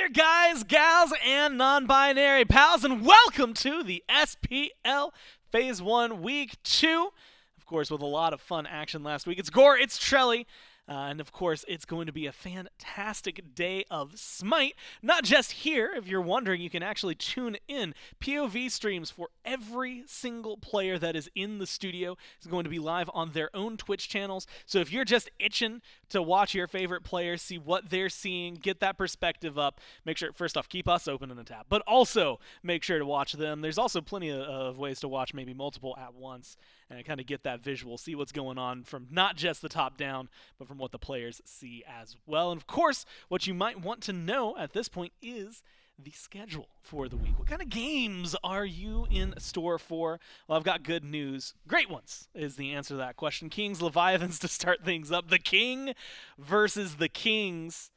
there, guys, gals, and non-binary pals, and welcome to the SPL Phase 1 Week 2. Of course, with a lot of fun action last week. It's Gore, it's Trelly, and of course, it's going to be a fantastic day of SMITE. Not just here, if you're wondering, you can actually tune in. POV streams for every single player that is in the studio is going to be live on their own Twitch channels. So if you're just itching to watch your favorite players, see what they're seeing, get that perspective up, make sure, first off, keep us open in the tab, but also make sure to watch them. There's also plenty of ways to watch maybe multiple at once and kind of get that visual, see what's going on from not just the top down, but from what the players see as well. And of course, what you might want to know at this point is the schedule for the week. What kind of games are you in store for? Well, I've got good news. Great ones is the answer to that question. Kings, Leviathans to start things up. The King versus the Kings.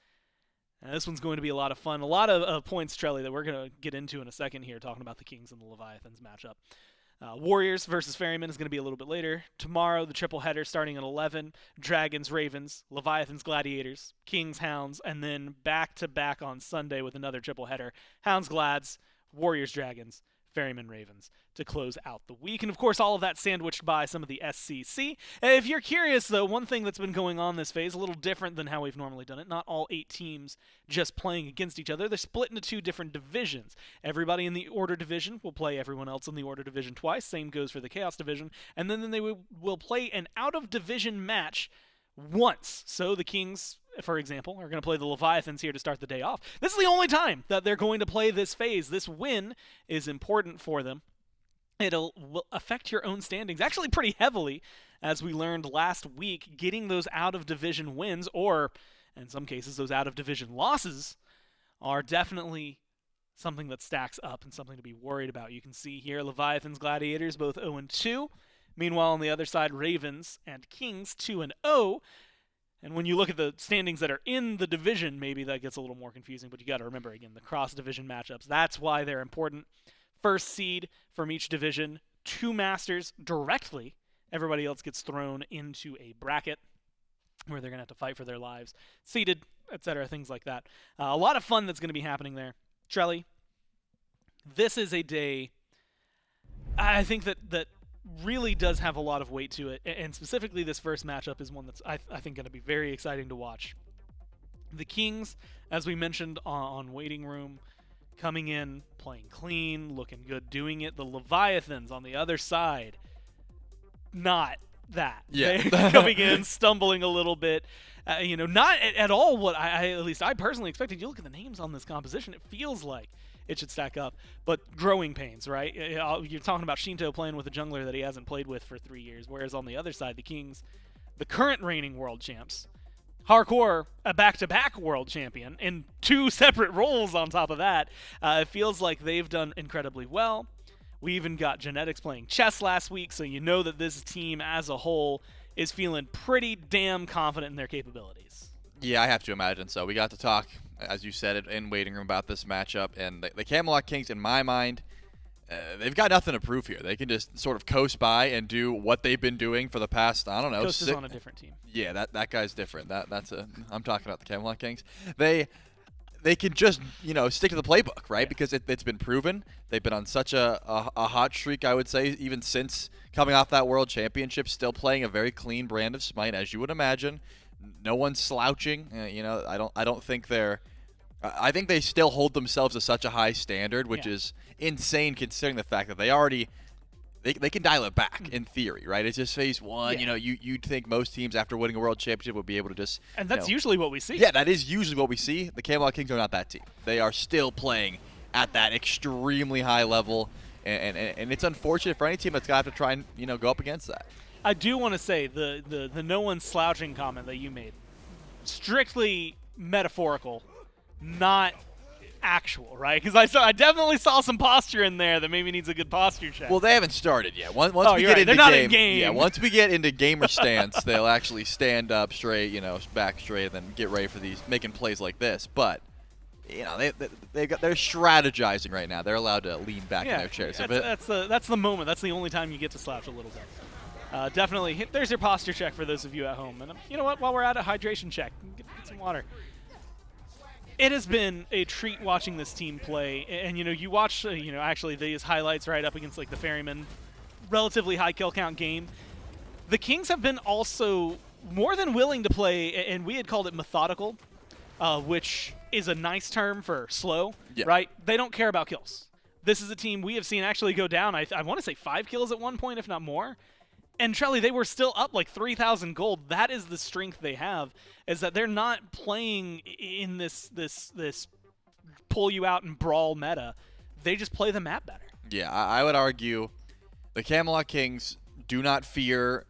And this one's going to be a lot of fun. A lot of points, Trelly, that we're going to get into in a second here, talking about the Kings and the Leviathans matchup. Warriors versus Ferrymen is going to be a little bit later. Tomorrow, the triple header starting at 11. Dragons, Ravens, Leviathans, Gladiators, Kings, Hounds, and then back-to-back on Sunday with another triple header. Hounds, Glads, Warriors, Dragons, Ferrymen, Ravens to close out the week. And of course, all of that sandwiched by some of the SCC. If you're curious, though, one thing that's been going on this phase, a little different than how we've normally done it, not all 8 teams just playing against each other. They're split into 2 different divisions. Everybody in the Order division will play everyone else in the Order division twice. Same goes for the Chaos division. And then they will play an out-of-division match once. So the Kings, for example, are going to play the Leviathans here to start the day off. This is the only time that they're going to play this phase. This win is important for them. Will affect your own standings actually pretty heavily, as we learned last week. Getting those out-of-division wins, or in some cases those out-of-division losses, are definitely something that stacks up and something to be worried about. You can see here Leviathans, Gladiators, both 0-2. Meanwhile, on the other side, Ravens and Kings, 2-0. And when you look at the standings that are in the division, maybe that gets a little more confusing, but you got to remember, again, the cross-division matchups. That's why they're important. First seed from each division, 2 masters directly. Everybody else gets thrown into a bracket where they're going to have to fight for their lives. Seeded, etc., things like that. A lot of fun that's going to be happening there. Trelly, this is a day I think that really does have a lot of weight to it, and specifically this first matchup is one that's I think going to be very exciting to watch. The Kings, as we mentioned on Waiting Room, coming in, playing clean, looking good, doing it. The Leviathans on the other side, not that. Yeah. They're coming in, stumbling a little bit. Not at all what at least I personally expected. You look at the names on this composition, it feels like it should stack up. But growing pains, right? You're talking about Sheento playing with a jungler that he hasn't played with for 3 years, whereas on the other side, the Kings, the current reigning world champs, Jarcorrr, a back-to-back world champion, in 2 separate roles on top of that. It feels like they've done incredibly well. We even got Genetics playing chess last week, so you know that this team as a whole is feeling pretty damn confident in their capabilities. Yeah, I have to imagine so. We got to talk, as you said, in Waiting Room about this matchup, and the Camelot Kings, in my mind, they've got nothing to prove here. They can just sort of coast by and do what they've been doing for the past, I don't know. Coast is on a different team. Yeah, that guy's different. I'm talking about the Camelot Kings. They can just, stick to the playbook, right? Yeah. Because it's been proven. They've been on such a hot streak, I would say, even since coming off that World Championship, still playing a very clean brand of SMITE, as you would imagine. No one's slouching. I don't think they're. I think they still hold themselves to such a high standard, which is insane considering the fact that they can dial it back in theory, right? It's just phase 1. Yeah. You'd think most teams after winning a world championship would be able to just. And that's usually what we see. Yeah, that is usually what we see. The Camelot Kings are not that team. They are still playing at that extremely high level, and it's unfortunate for any team that's got to try and go up against that. I do want to say the no one slouching comment that you made, strictly metaphorical, not actual, right? Because I definitely saw some posture in there that maybe needs a good posture check. Well, they haven't started yet. Once we you're get right. into They're not in game. Yeah, once we get into gamer stance, they'll actually stand up straight, back straight, and then get ready for these making plays like this. But they're strategizing right now. They're allowed to lean back in their chairs. That's the moment. That's the only time you get to slouch a little bit. Definitely. There's your posture check for those of you at home. And you know what? While we're at a hydration check, get some water. It has been a treat watching this team play, and you watch actually these highlights right up against like the Ferryman, relatively high kill count game. The Kings have been also more than willing to play, and we had called it methodical, which is a nice term for slow, right? They don't care about kills. This is a team we have seen actually go down, I want to say 5 kills at one point, if not more. And Trelly, they were still up like 3,000 gold. That is the strength they have, is that they're not playing in this pull you out and brawl meta. They just play the map better. Yeah, I would argue the Camelot Kings do not fear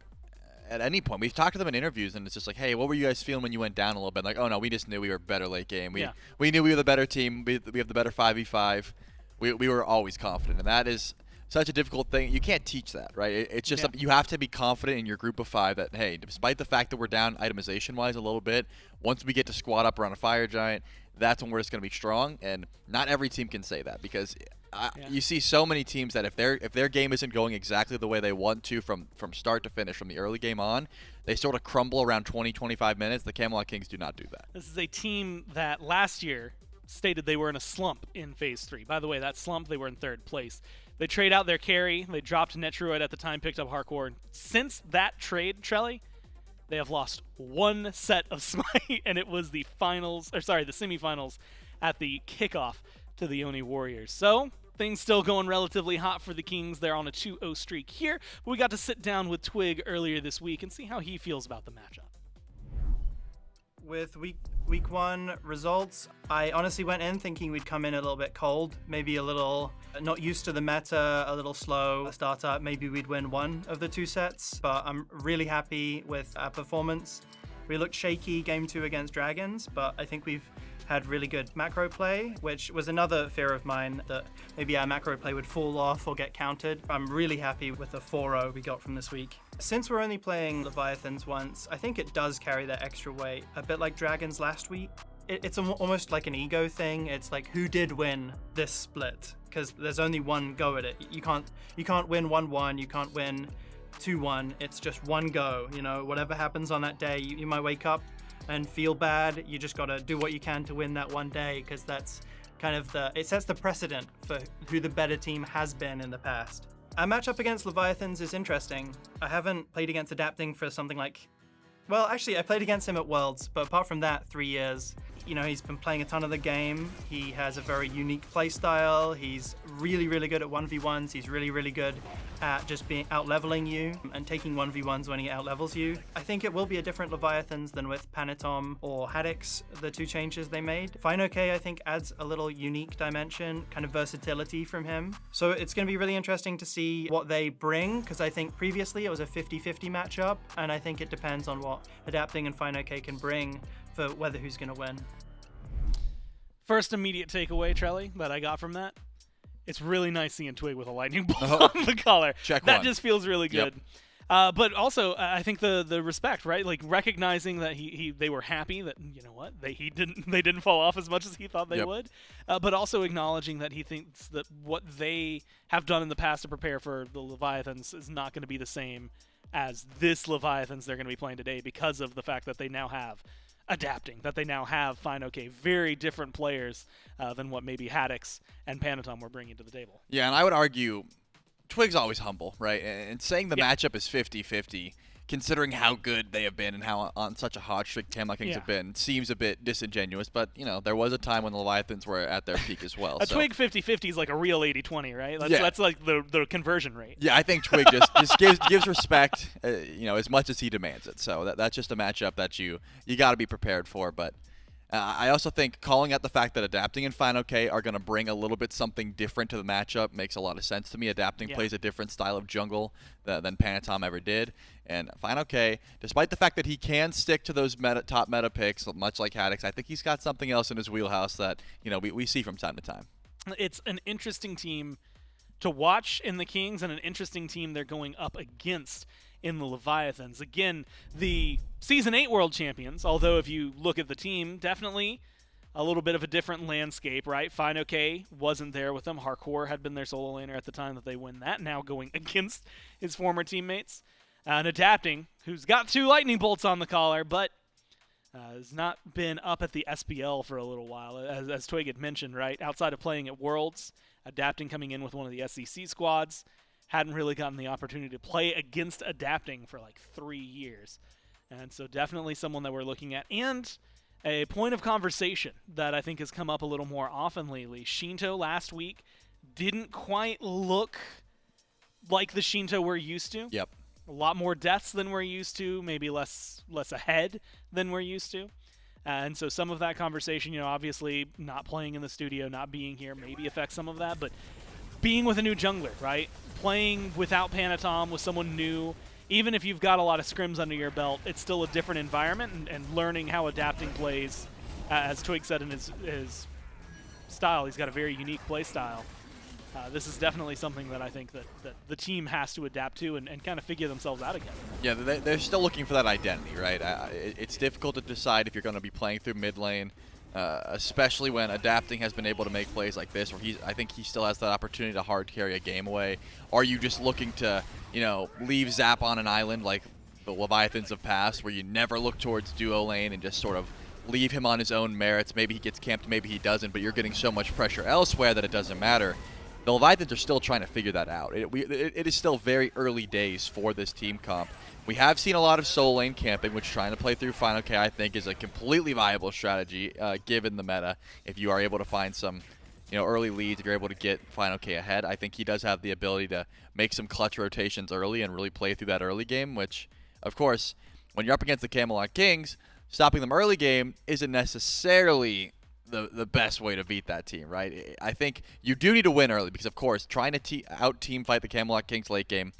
at any point. We've talked to them in interviews, and it's just like, hey, what were you guys feeling when you went down a little bit? Like, oh no, we just knew we were better late game. We knew we were the better team. We have the better 5v5. We were always confident, and that is such a difficult thing. You can't teach that, right? It's just something you have to be confident in your group of 5 that, hey, despite the fact that we're down itemization-wise a little bit, once we get to squat up around a fire giant, that's when we're just going to be strong. And not every team can say that, because you see so many teams that if their game isn't going exactly the way they want to from start to finish, from the early game on, they sort of crumble around 20-25 minutes. The Camelot Kings do not do that. This is a team that last year stated they were in a slump in Phase 3. By the way, that slump, they were in 3rd place. They trade out their carry. They dropped Netroid at the time, picked up Jarcorrr. Since that trade, Trelly, they have lost 1 set of SMITE, and it was the semifinals at the kickoff to the Oni Warriors. So things still going relatively hot for the Kings. They're on a 2-0 streak here. But we got to sit down with Twig earlier this week and see how he feels about the matchup. With week 1 results, I honestly went in thinking we'd come in a little bit cold, maybe a little not used to the meta, a little slow startup. Maybe we'd win 1 of the 2 sets, but I'm really happy with our performance. We looked shaky game 2 against Dragons, but I think we've had really good macro play, which was another fear of mine, that maybe our macro play would fall off or get countered. I'm really happy with the 4-0 we got from this week. Since we're only playing Leviathans once, I think it does carry that extra weight, a bit like Dragons last week. It's almost like an ego thing. It's like, who did win this split? Because there's only one go at it. You can't win 1-1, you can't win 2-1. It's just one go. Whatever happens on that day, you might wake up and feel bad. You just gotta do what you can to win that one day, because that's kind of it sets the precedent for who the better team has been in the past. Our matchup against Leviathans is interesting. I haven't played against Adapting for something like, well, actually I played against him at Worlds, but apart from that, 3 years. He's been playing a ton of the game. He has a very unique play style. He's really, really good at 1v1s. He's really, really good at just being out-leveling you and taking 1v1s when he out-levels you. I think it will be a different Leviathans than with Panatom or Haddox, the 2 changes they made. fineokay, I think, adds a little unique dimension, kind of versatility from him. So it's going to be really interesting to see what they bring, because I think previously it was a 50-50 matchup, and I think it depends on what Adapting and fineokay can bring for whether who's going to win. First immediate takeaway, Trelly, that I got from that, it's really nice seeing Twig with a lightning bolt on the collar. Check that one. Just feels really good. Yep. But also, I think the respect, right? Like recognizing that they were happy that they didn't fall off as much as he thought they would, but also acknowledging that he thinks that what they have done in the past to prepare for the Leviathans is not going to be the same as this Leviathans they're going to be playing today, because of the fact that they now have Adapting, that they now have fineokay, very different players than what maybe Haddox and Panatom were bringing to the table. Yeah, and I would argue Twig's always humble, right? And saying the matchup is 50-50, considering how good they have been and how on such a hot streak Camelot Kings have been, seems a bit disingenuous. But, there was a time when the Leviathans were at their peak as well. Twig 50-50 is like a real 80-20, right? That's like the conversion rate. Yeah, I think Twig just gives respect, as much as he demands it. So that's just a matchup that you got to be prepared for. But I also think calling out the fact that Adapting and fineokay are going to bring a little bit something different to the matchup makes a lot of sense to me. Adapting plays a different style of jungle than Panatom ever did. And fineokay, despite the fact that he can stick to those top meta picks, much like Haddox, I think he's got something else in his wheelhouse that we see from time to time. It's an interesting team to watch in the Kings, and an interesting team they're going up against in the Leviathans. Again, the Season 8 World Champions, although if you look at the team, definitely a little bit of a different landscape, right? fineokay wasn't there with them. Jarcorrr had been their solo laner at the time that they win that, now going against his former teammates. And Adapting, who's got 2 lightning bolts on the collar, but Has not been up at the SPL for a little while, as Twig had mentioned, right? Outside of playing at Worlds, Adapting coming in with one of the SEC squads, hadn't really gotten the opportunity to play against Adapting for like 3 years. And so definitely someone that we're looking at. And a point of conversation that I think has come up a little more often lately. Sheento last week didn't quite look like the Sheento we're used to. Yep. A lot more deaths than we're used to, maybe less ahead than we're used to. And so some of that conversation, obviously not playing in the studio, not being here, maybe affects some of that. But being with a new jungler, right? Playing without Panatom, with someone new, even if you've got a lot of scrims under your belt, it's still a different environment, and learning how Adapting plays, as Twig said in his style, he's got a very unique play style. This is definitely something that I think that the team has to adapt to and kind of figure themselves out again. Yeah, they're still looking for that identity, right? It's difficult to decide if you're going to be playing through mid lane, especially when Adapting has been able to make plays like this, where I think he still has that opportunity to hard carry a game away. Are you just looking to, leave Zap on an island like the Leviathans of past, where you never look towards duo lane and just sort of leave him on his own merits? Maybe he gets camped, maybe he doesn't, but you're getting so much pressure elsewhere that it doesn't matter. The Leviathans are still trying to figure that out. It is still very early days for this team comp. We have seen a lot of solo lane camping, which trying to play through fineokay I think is a completely viable strategy given the meta. If you are able to find some early leads, if you're able to get fineokay ahead, I think he does have the ability to make some clutch rotations early and really play through that early game, which, of course, when you're up against the Camelot Kings, stopping them early game isn't necessarily the best way to beat that team, right? I think you do need to win early because, of course, trying to out-team fight the Camelot Kings late game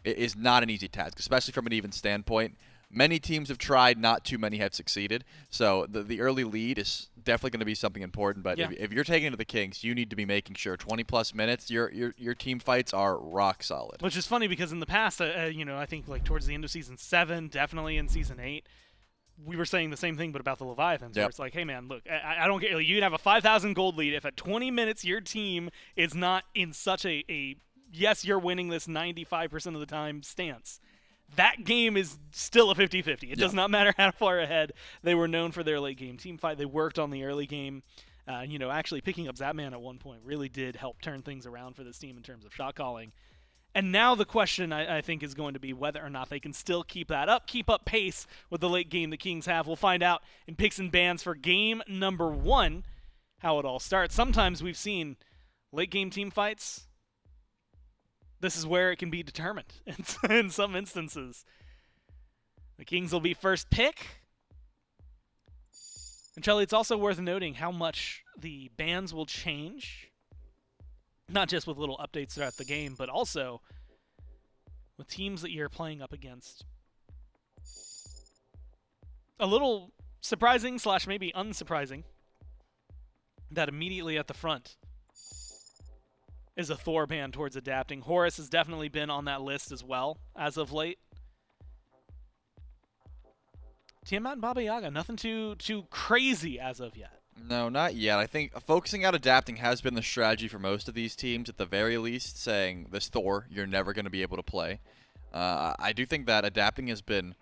is not an easy task, especially from an even standpoint. Many teams have tried, not too many have succeeded. So the early lead is definitely going to be something important. But if you're taking it to the Kings, you need to be making sure 20-plus minutes, your team fights are rock solid. Which is funny because in the past, I think like towards the end of Season 7, definitely in Season 8, we were saying the same thing, but about the Leviathans, where it's like, hey, man, look, I don't get, you can have a 5,000 gold lead. If at 20 minutes your team is not in such a yes, you're winning this 95% of the time stance, that game is still a 50-50. It does not matter how far ahead. They were known for their late game team fight. They worked on the early game. Actually picking up Zapman at one point really did help turn things around for this team in terms of shot calling. And now the question, I think, is going to be whether or not they can still keep that up, keep up pace with the late game the Kings have. We'll find out in picks and bans for game number 1 how it all starts. Sometimes we've seen late game team fights. This is where it can be determined in some instances. The Kings will be first pick. And Charlie, it's also worth noting how much the bans will change. Not just with little updates throughout the game, but also with teams that you're playing up against. A little surprising / maybe unsurprising that immediately at the front is a Thor ban towards Adapting. Horus has definitely been on that list as well as of late. Tiamat and Baba Yaga, nothing too crazy as of yet. No, not yet. I think focusing out Adapting has been the strategy for most of these teams, at the very least, saying this Thor, you're never going to be able to play. I do think that Adapting has been,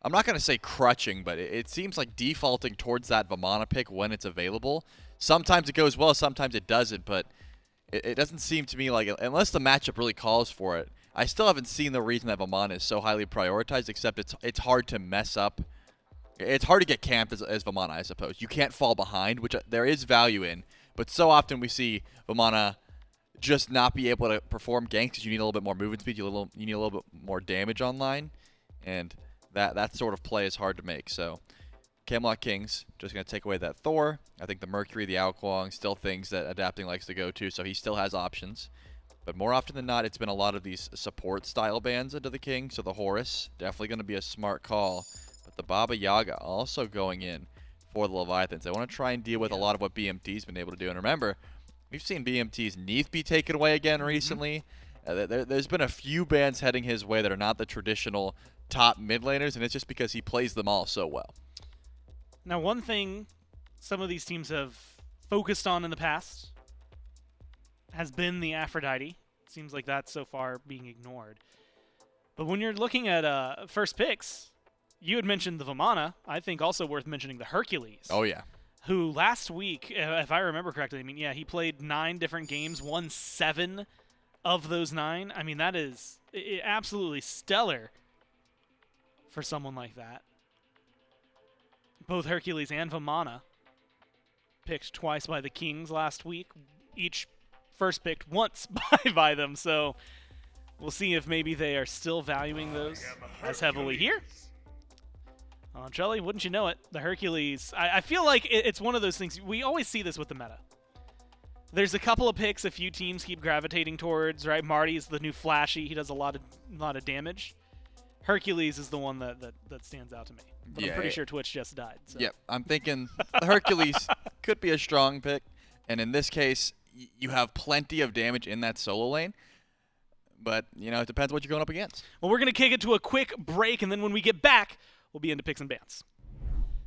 I'm not going to say crutching, but it seems like defaulting towards that Vamana pick when it's available. Sometimes it goes well, sometimes it doesn't, but it doesn't seem to me like, unless the matchup really calls for it, I still haven't seen the reason that Vamana is so highly prioritized, except it's hard to mess up. It's hard to get camped as Vamana, I suppose. You can't fall behind, which there is value in, but so often we see Vamana just not be able to perform ganks because you need a little bit more movement speed, you need a little bit more damage online, and that sort of play is hard to make. So Camelot Kings just going to take away that Thor. I think the Mercury, the Alquang, still things that Adapting likes to go to, so he still has options. But more often than not, it's been a lot of these support-style bans into the King, so the Horus, definitely going to be a smart call. But the Baba Yaga also going in for the Leviathans. They want to try and deal with a lot of what BMT's been able to do. And remember, we've seen BMT's Neath be taken away again recently. There's been a few bans heading his way that are not the traditional top mid laners, and it's just because he plays them all so well. Now, one thing some of these teams have focused on in the past has been the Aphrodite. It seems like that's so far being ignored. But when you're looking at first picks, you had mentioned the Vamana. I think also worth mentioning the Hercules. Oh, yeah. Who last week, if I remember correctly, I mean, yeah, he played 9 different games, won 7 of those 9. I mean, that is absolutely stellar for someone like that. Both Hercules and Vamana picked twice by the Kings last week, each first picked once by them, so we'll see if maybe they are still valuing those as heavily here. Trelly, wouldn't you know it, the Hercules, I feel like it's one of those things, we always see this with the meta. There's a couple of picks a few teams keep gravitating towards, right? Marty's the new flashy, he does a lot of damage. Hercules is the one that stands out to me. But I'm pretty sure Twitch just died. So. Yep, I'm thinking the Hercules could be a strong pick, and in this case, you have plenty of damage in that solo lane. But, you know, it depends what you're going up against. Well, we're going to kick it to a quick break, and then when we get back, we'll be into picks and bans.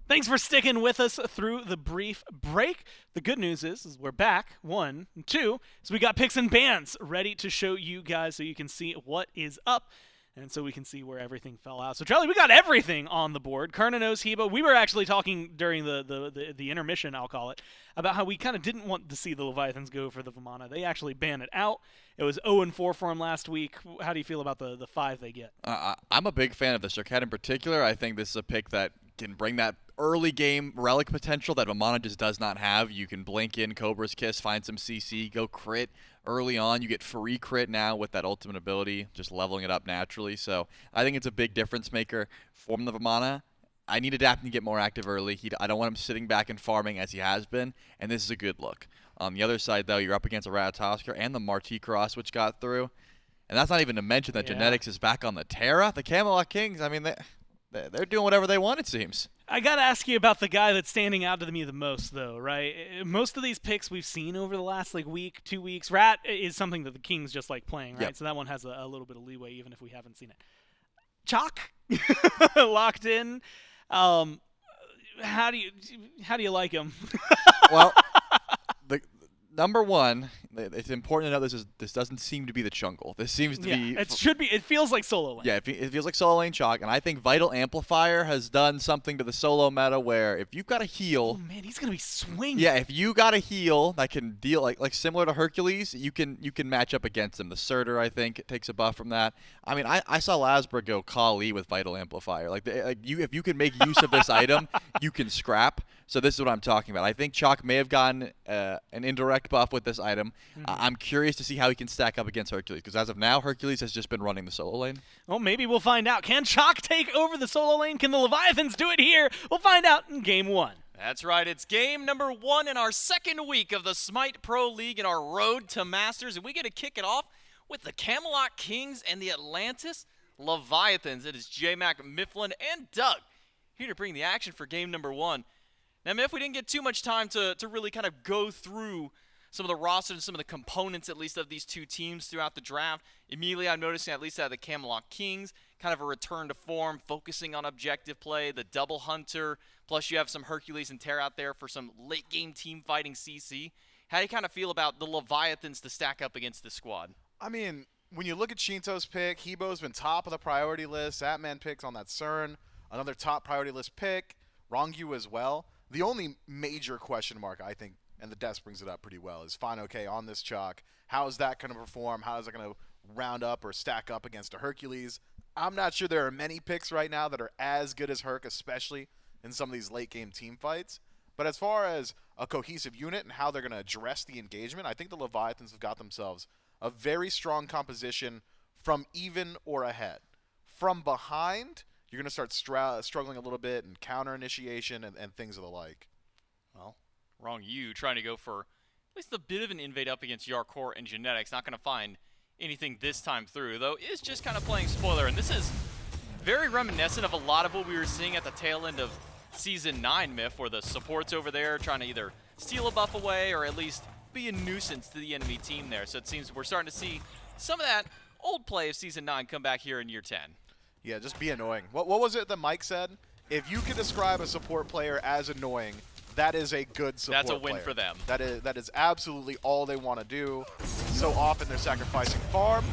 Thanks for sticking with us through the brief break. The good news is we're back, 1, and 2, so we got picks and bans ready to show you guys so you can see what is up. And so we can see where everything fell out. So, Charlie, we got everything on the board. Cernunnos, Hebo. We were actually talking during the intermission, I'll call it, about how we kind of didn't want to see the Leviathans go for the Vamana. They actually banned it out. It was 0-4 for them last week. How do you feel about the 5 they get? I'm a big fan of the Serqet in particular. I think this is a pick that can bring that early game relic potential that Vamana just does not have. You can blink in Cobra's Kiss, find some CC, go crit early on. You get free crit now with that ultimate ability, just leveling it up naturally. So I think it's a big difference maker from the Vamana. I need Adapting to get more active early. I don't want him sitting back and farming as he has been, and this is a good look. On the other side, though, you're up against a Ratatoskr and the Martichoras, which got through. And that's not even to mention that Genetics is back on the Terra. The Camelot Kings, I mean, they're doing whatever they want, it seems. I got to ask you about the guy that's standing out to me the most, though, right? Most of these picks we've seen over the last, week, 2 weeks. Rat is something that the Kings just like playing, right? Yep. So that one has a little bit of leeway, even if we haven't seen it. Chaac, locked in. How do you like him? Well, number one, it's important to know this doesn't seem to be the jungle. This seems to be. It feels like solo lane. Yeah, it feels like solo lane Chaac, and I think Vital Amplifier has done something to the solo meta where if you've got a heal. Oh man, he's gonna be swinging. Yeah, if you got a heal that can deal like similar to Hercules, you can match up against him. The Surtur, I think, takes a buff from that. I mean, I saw Lasbra go Kali with Vital Amplifier. If you can make use of this item, you can scrap. So this is what I'm talking about. I think Chaac may have gotten an indirect buff with this item. I'm curious to see how he can stack up against Hercules, because as of now, Hercules has just been running the solo lane. Well, maybe we'll find out. Can Chaac take over the solo lane? Can the Leviathans do it here? We'll find out in Game 1. That's right. It's game number 1 in our second week of the SMITE Pro League in our road to Masters, and we get to kick it off with the Camelot Kings and the Atlantis Leviathans. It is J-Mac, Mifflin, and Doug here to bring the action for game number 1. Now, Miff, we didn't get too much time to really kind of go through some of the rosters and some of the components, at least, of these two teams throughout the draft. Immediately, I'm noticing, at least out of the Camelot Kings, kind of a return to form, focusing on objective play, the double hunter, plus you have some Hercules and Terra out there for some late-game team-fighting CC. How do you kind of feel about the Leviathans to stack up against this squad? I mean, when you look at Sheento's pick, Hebo's been top of the priority list. Zapman picks on that Cern, another top priority list pick. Ronngyu as well. The only major question mark, I think, and the desk brings it up pretty well, is fineokay on this Chaac. How is that going to perform? How is it going to round up or stack up against a Hercules? I'm not sure there are many picks right now that are as good as Herc, especially in some of these late-game team fights. But as far as a cohesive unit and how they're going to address the engagement, I think the Leviathans have got themselves a very strong composition from even or ahead. From behind, you're going to start struggling a little bit in counter initiation and things of the like. Well, Ronngyu trying to go for at least a bit of an invade up against Jarcorrr and Genetics. Not going to find anything this time through, though is just kind of playing spoiler. And this is very reminiscent of a lot of what we were seeing at the tail end of Season 9, Miff, where the support's over there trying to either steal a buff away or at least be a nuisance to the enemy team there. So it seems we're starting to see some of that old play of Season 9 come back here in Year 10. Yeah, just be annoying. What was it that Mike said? If you can describe a support player as annoying, that is a good support player. That's a win for them. That is absolutely all they want to do. So often they're sacrificing farm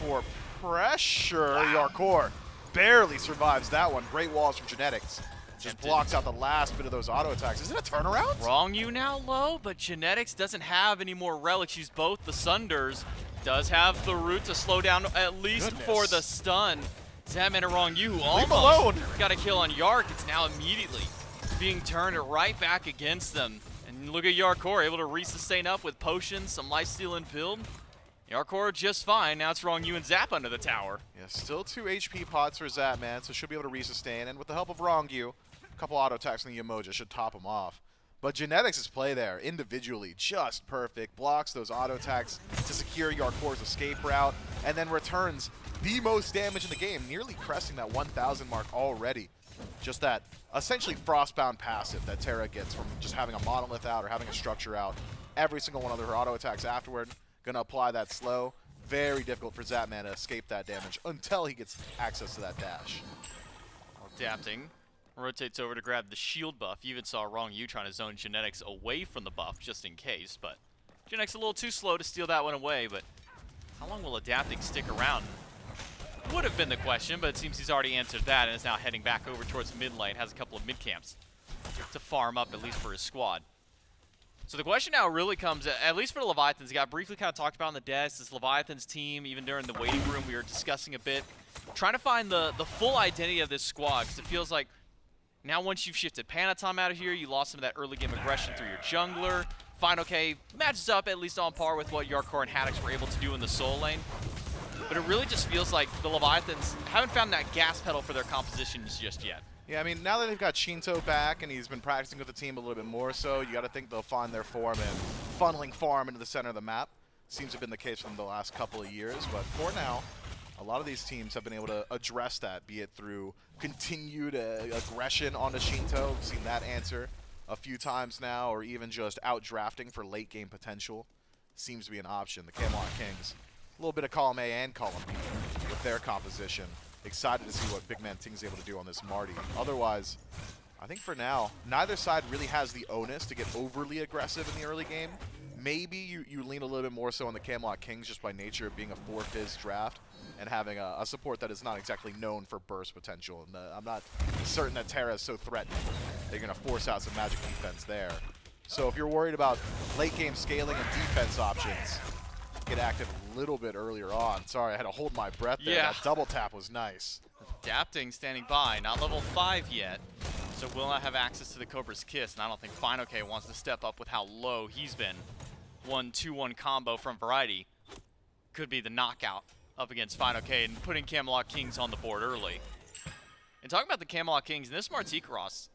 for pressure. Jarcorrr barely survives that one. Great walls from Genetics. Just blocks out the last bit of those auto attacks. Is it a turnaround? Ronngyu now low, but Genetics doesn't have any more relics. She's both the Sunders. Does have the root to slow down at least for the stun. Zapman and Ronngyu almost got a kill on Yark. It's now immediately being turned right back against them. And look at Jarcorrr, able to re-sustain up with potions, some lifesteal and build. Jarcorrr just fine. Now it's Ronngyu and Zap under the tower. Yeah, still 2 HP pots for Zapman, so should be able to re-sustain. And with the help of Ronngyu, a couple auto attacks on the Yemoja should top him off. But Genetics' play there, individually, just perfect. Blocks those auto attacks to secure Jarcorr's escape route, and then returns the most damage in the game, nearly cresting that 1,000 mark already. Just that essentially Frostbound passive that Terra gets from just having a Monolith out or having a Structure out. Every single one of her auto attacks afterward, gonna apply that slow. Very difficult for Zapman to escape that damage until he gets access to that dash. Adapting. Rotates over to grab the shield buff. You even saw Ronngyu trying to zone Genetics away from the buff just in case, but Genetics a little too slow to steal that one away, but how long will Adapting stick around? Would have been the question, but it seems he's already answered that and is now heading back over towards mid lane. Has a couple of mid camps to farm up, at least for his squad. So the question now really comes, at least for the Leviathans, it got briefly kind of talked about on the desk, this Leviathans team, even during the waiting room we were discussing a bit, trying to find the full identity of this squad, because it feels like now once you've shifted Panatom out of here, you lost some of that early game aggression through your jungler. fineokay matches up at least on par with what Jarcorrr and Haddix were able to do in the soul lane. But it really just feels like the Leviathans haven't found that gas pedal for their compositions just yet. Yeah, I mean, now that they've got Sheento back and he's been practicing with the team a little bit more so, you got to think they'll find their form and funneling farm into the center of the map. Seems to have been the case from the last couple of years, but for now, a lot of these teams have been able to address that, be it through continued aggression onto Sheento. We've seen that answer a few times now, or even just out-drafting for late-game potential. Seems to be an option. The Camelot Kings, a little bit of column A and column B with their composition. Excited to see what BigManTingz is able to do on this Marty. Otherwise, I think for now, neither side really has the onus to get overly aggressive in the early game. Maybe you lean a little bit more so on the Camelot Kings just by nature of being a 4-Fizz draft and having a support that is not exactly known for burst potential. And I'm not certain that Terra is so threatening. They're going to force out some magic defense there. So if you're worried about late game scaling and defense options, get active a little bit earlier on. Sorry, I had to hold my breath there. Yeah. That double tap was nice. Adapting, standing by, not level 5 yet, so will not have access to the Cobra's Kiss, and I don't think fineokay wants to step up with how low he's been. 1-2-1 combo from Variety could be the knockout up against fineokay and putting Camelot Kings on the board early. And talking about the Camelot Kings, and this Martichoras,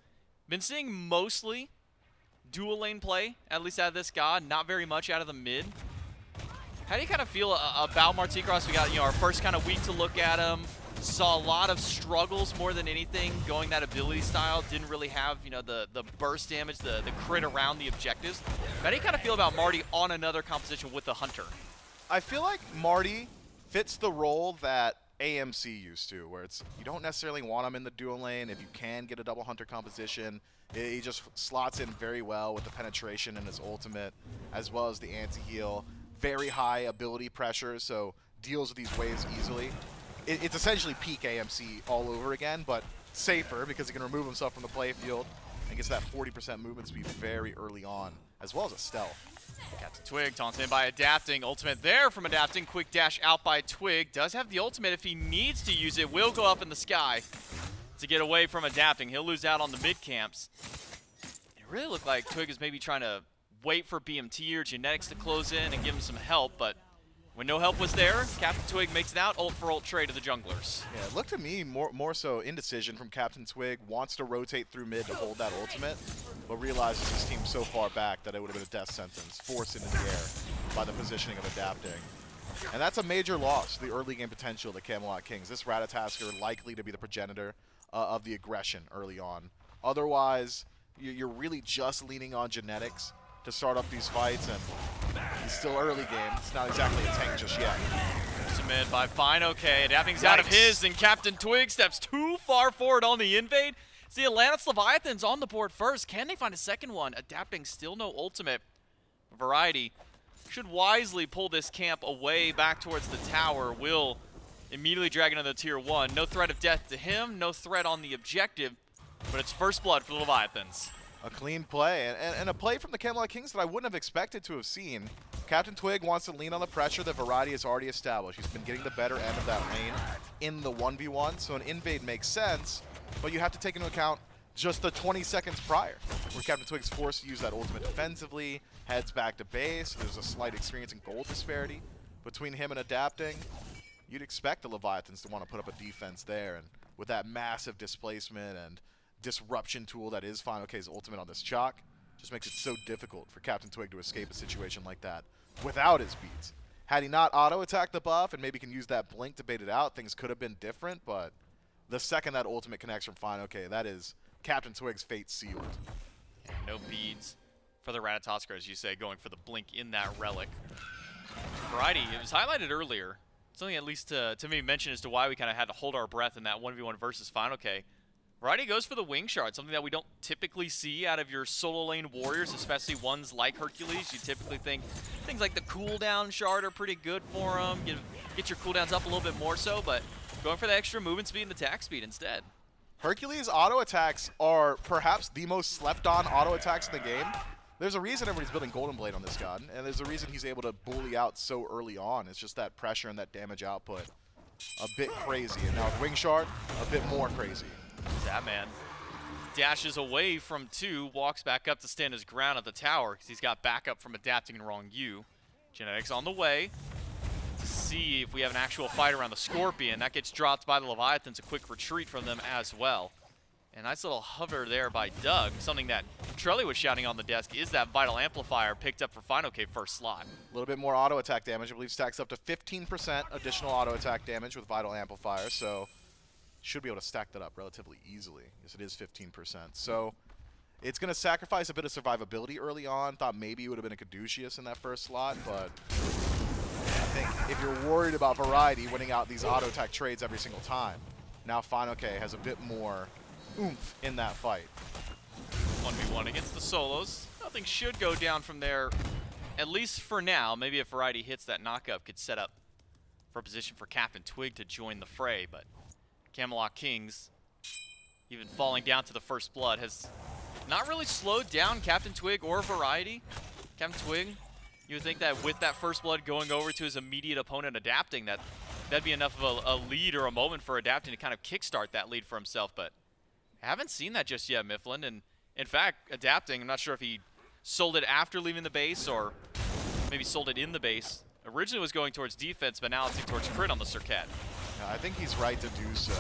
been seeing mostly dual lane play, at least out of this god, not very much out of the mid. How do you kind of feel about Martichoras? We got, our first kind of week to look at him. Saw a lot of struggles more than anything going that ability style. Didn't really have, the burst damage, the crit around the objectives. How do you kind of feel about Marty on another composition with the Hunter? I feel like Marty fits the role that AMC used to, where it's you don't necessarily want him in the dual lane. If you can get a double Hunter composition, he just slots in very well with the penetration in his ultimate, as well as the anti-heal. Very high ability pressure, so deals with these waves easily. It's essentially peak AMC all over again, but safer because he can remove himself from the playfield and gets that 40% movement speed very early on, as well as a stealth. CaptainTwig taunted in by Adapting. Ultimate there from Adapting. Quick dash out by Twig. Does have the ultimate if he needs to use it. Will go up in the sky to get away from Adapting. He'll lose out on the mid camps. It really looked like Twig is maybe trying to wait for BMT or Genetics to close in and give him some help, but when no help was there, CaptainTwig makes it out, ult for ult trade to the junglers. Yeah, it looked to me more so indecision from CaptainTwig. Wants to rotate through mid to hold that ultimate, but realizes his team's so far back that it would have been a death sentence, forced into the air by the positioning of Adapting. And that's a major loss to the early game potential of the Camelot Kings. This Ratatoskr likely to be the progenitor of the aggression early on. Otherwise, you're really just leaning on Genetics to start up these fights, and it's still early game. It's not exactly a tank just yet. Submitted by fineokay. Adapting's out of his, and CaptainTwig steps too far forward on the invade. It's the Atlantis Leviathans on the board first. Can they find a second one? Adapting still no ultimate. Variety should wisely pull this camp away back towards the tower. Will immediately dragging into the tier 1. No threat of death to him, no threat on the objective, but it's first blood for the Leviathans. A clean play, and a play from the Camelot Kings that I wouldn't have expected to have seen. CaptainTwig wants to lean on the pressure that Variety has already established. He's been getting the better end of that lane in the 1v1, so an invade makes sense, but you have to take into account just the 20 seconds prior, where CaptainTwig's forced to use that ultimate defensively, heads back to base. There's a slight experience and gold disparity between him and adapting. You'd expect the Leviathans to want to put up a defense there, and with that massive displacement and disruption tool that is fineokay's ultimate on this Chaac, just makes it so difficult for CaptainTwig to escape a situation like that without his beats. Had he not auto-attacked the buff and maybe can use that blink to bait it out, things could have been different, but the second that ultimate connects from fineokay, that is CaptainTwig's fate sealed. No beads for the Ratatoskr, as you say, going for the blink in that relic. Variety, it was highlighted earlier. Something at least to me mention as to why we kind of had to hold our breath in that 1v1 versus fineokay. Variety goes for the wing shard, something that we don't typically see out of your solo lane warriors, especially ones like Hercules. You typically think things like the cooldown shard are pretty good for him. Get your cooldowns up a little bit more so, but going for the extra movement speed and attack speed instead. Hercules' auto attacks are perhaps the most slept on auto attacks in the game. There's a reason everybody's building Golden Blade on this god, and there's a reason he's able to bully out so early on. It's just that pressure and that damage output. A bit crazy, and now with Wing Shard, a bit more crazy. Zapman dashes away from 2, walks back up to stand his ground at the tower because he's got backup from adapting in Ronngyu. Genetics on the way to see if we have an actual fight around the Scorpion. That gets dropped by the Leviathans, a quick retreat from them as well. And nice little hover there by Doug. Something that Trelly was shouting on the desk is that Vital Amplifier picked up for fineokay first slot. A little bit more auto attack damage. I believe stacks up to 15% additional auto attack damage with Vital Amplifier, so should be able to stack that up relatively easily. Yes, it is 15%. So it's going to sacrifice a bit of survivability early on. Thought maybe it would have been a Caduceus in that first slot, but I think if you're worried about Variety winning out these auto attack trades every single time, now fineokay has a bit more oomph in that fight. 1v1 against the solos. Nothing should go down from there, at least for now. Maybe if Variety hits that knockup, could set up for a position for CaptainTwig to join the fray, but Camelot Kings, even falling down to the first blood, has not really slowed down CaptainTwig or Variety. CaptainTwig, you would think that with that first blood going over to his immediate opponent adapting, that'd be enough of a lead or a moment for adapting to kind of kickstart that lead for himself, but I haven't seen that just yet, Mifflin. And in fact, adapting, I'm not sure if he sold it after leaving the base or maybe sold it in the base. Originally was going towards defense, but now it's towards crit on the Serqet. I think he's right to do so.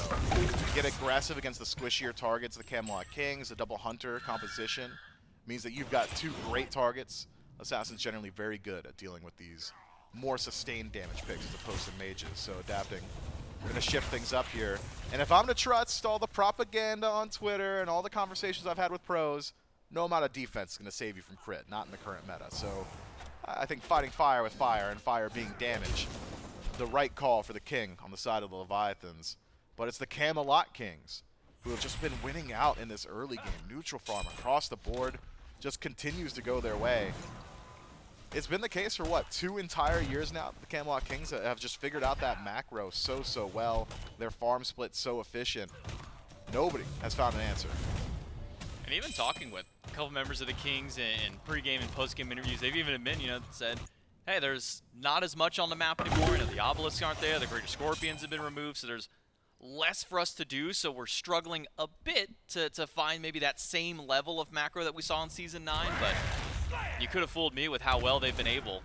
Get aggressive against the squishier targets, the Camelot Kings, the double hunter composition. Means that you've got 2 great targets. Assassin's generally very good at dealing with these more sustained damage picks as opposed to mages, so adapting. We're going to shift things up here. And if I'm to trust all the propaganda on Twitter and all the conversations I've had with pros, no amount of defense is going to save you from crit, not in the current meta. So I think fighting fire with fire and fire being damage, the right call for the king on the side of the Leviathans. But it's the Camelot Kings who have just been winning out in this early game. Neutral farm across the board just continues to go their way. It's been the case for, what, 2 entire years now? The Camelot Kings have just figured out that macro so well. Their farm split so efficient. Nobody has found an answer. And even talking with a couple members of the Kings in pre-game and post-game interviews, they've even admitted, said, hey, there's not as much on the map anymore. The obelisks aren't there. The greater scorpions have been removed, so there's less for us to do. So we're struggling a bit to find maybe that same level of macro that we saw in Season 9, but you could have fooled me with how well they've been able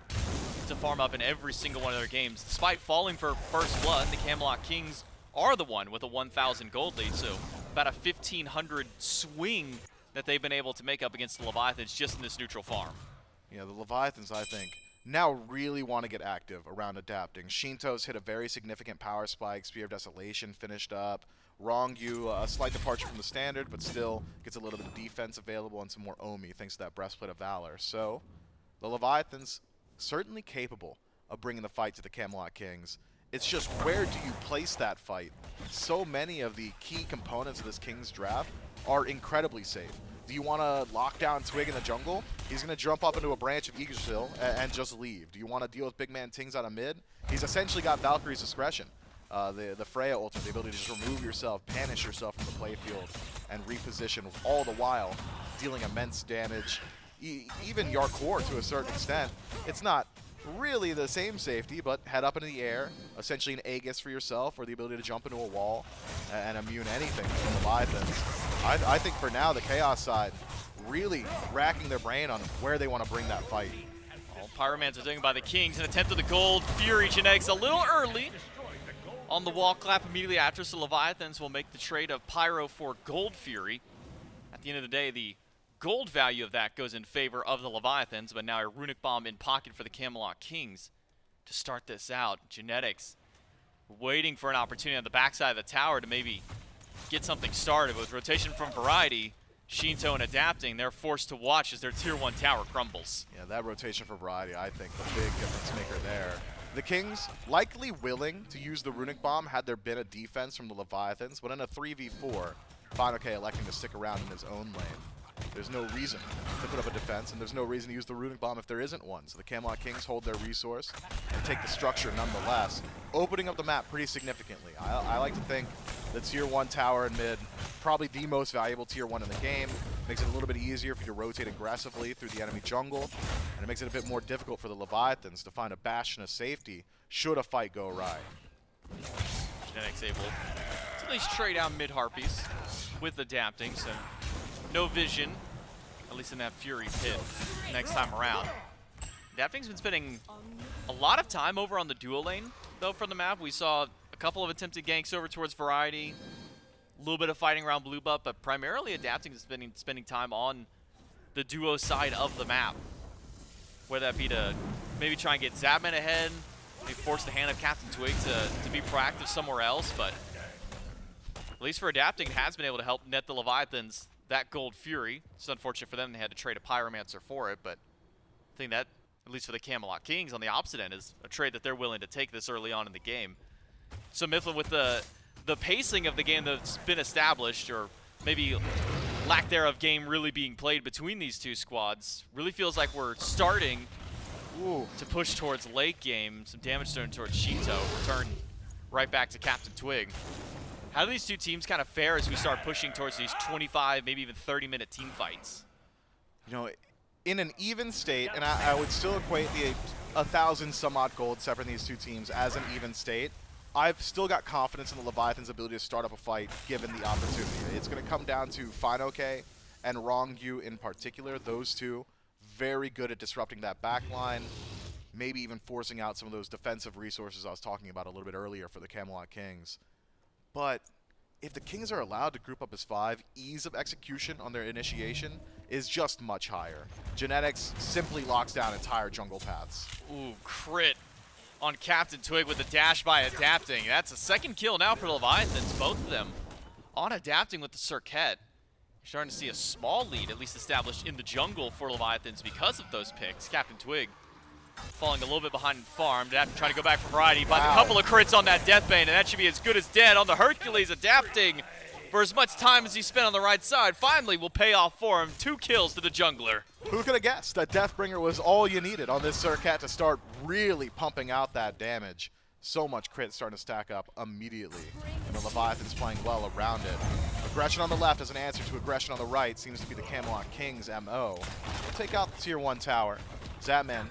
to farm up in every single one of their games. Despite falling for first blood, the Camelot Kings are the one with a 1,000 gold lead, so about a 1,500 swing that they've been able to make up against the Leviathans just in this neutral farm. Yeah, the Leviathans, I think, now really want to get active around adapting. Sheento's hit a very significant power spike. Spear of Desolation finished up. Ronngyu, a slight departure from the standard, but still gets a little bit of defense available and some more Omi thanks to that Breastplate of Valor. So the Leviathans certainly capable of bringing the fight to the Camelot Kings. It's just, where do you place that fight? So many of the key components of this Kings draft are incredibly safe. Do you want to lock down Twig in the jungle? He's going to jump up into a branch of Yggdrasil and just leave. Do you want to deal with BigManTingz out of mid? He's essentially got Valkyrie's Discretion. the Freya ultimate, the ability to just remove yourself, banish yourself from the playfield, and reposition, all the while dealing immense damage. Even Jarcorrr, to a certain extent, it's not really the same safety, but head up into the air, essentially an Aegis for yourself, or the ability to jump into a wall and immune anything from the Leviathans. I think for now, the Chaos side really racking their brain on where they want to bring that fight. All Pyromans are doing by the Kings. An attempt at the gold. Fury Genetics a little early on the wall clap immediately after, so Leviathans will make the trade of Pyro for Gold Fury. At the end of the day, the gold value of that goes in favor of the Leviathans, but now a Runic Bomb in pocket for the Camelot Kings to start this out. Genetics waiting for an opportunity on the backside of the tower to maybe get something started. With rotation from Variety, Sheento and adapting, they're forced to watch as their tier 1 tower crumbles. Yeah, that rotation for Variety, I think, the big difference maker there. The Kings likely willing to use the Runic Bomb had there been a defense from the Leviathans, but in a 3v4, fineokay electing to stick around in his own lane. There's no reason to put up a defense, and there's no reason to use the Runic Bomb if there isn't one. So the Camelot Kings hold their resource and take the structure nonetheless, opening up the map pretty significantly. I like to think the tier 1 tower in mid, probably the most valuable tier 1 in the game, makes it a little bit easier for you to rotate aggressively through the enemy jungle, and it makes it a bit more difficult for the Leviathans to find a bastion of safety should a fight go awry. Genetics able to at least trade out mid Harpies with adapting, so no vision, at least in that Fury pit next time around. Adapting's been spending a lot of time over on the dual lane, though, from the map. We saw a couple of attempted ganks over towards Variety, a little bit of fighting around blue buff, but primarily Adapting is spending time on the duo side of the map. Whether that be to maybe try and get Zapman ahead, maybe force the hand of CaptainTwig to be proactive somewhere else, but at least for Adapting, it has been able to help net the Leviathans that Gold Fury. It's unfortunate for them they had to trade a Pyromancer for it, but I think that, at least for the Camelot Kings, on the opposite end, is a trade that they're willing to take this early on in the game. So Mifflin, with the pacing of the game that's been established, or maybe lack thereof game really being played between these two squads, really feels like we're starting to push towards late game. Some damage done towards Sheento, return right back to CaptainTwig. How do these two teams kind of fare as we start pushing towards these 25, maybe even 30-minute team fights? You know, in an even state, and I would still equate the 1,000 some odd gold separating these two teams as an even state, I've still got confidence in the Leviathan's ability to start up a fight given the opportunity. It's going to come down to fineokay and Ronngyu in particular. Those two very good at disrupting that back line, maybe even forcing out some of those defensive resources I was talking about a little bit earlier for the Camelot Kings. But if the Kings are allowed to group up as 5, ease of execution on their initiation is just much higher. Genetics simply locks down entire jungle paths. Ooh, crit on CaptainTwig with the dash by adapting. That's a second kill now for the Leviathans, both of them on adapting with the Serqet. Starting to see a small lead, at least established in the jungle for Leviathans because of those picks. CaptainTwig falling a little bit behind in farm. Adapting trying to go back for Variety. Finds a couple of crits on that Deathbane, and that should be as good as dead on the Hercules. Adapting for as much time as he spent on the right side. Finally will pay off for him. 2 kills to the jungler. Who could have guessed that Deathbringer was all you needed on this Serqet to start really pumping out that damage? So much crit starting to stack up immediately, and the Leviathan's playing well around it. Aggression on the left as an answer to aggression on the right seems to be the Camelot Kings' MO. We'll take out the tier 1 tower. Zapman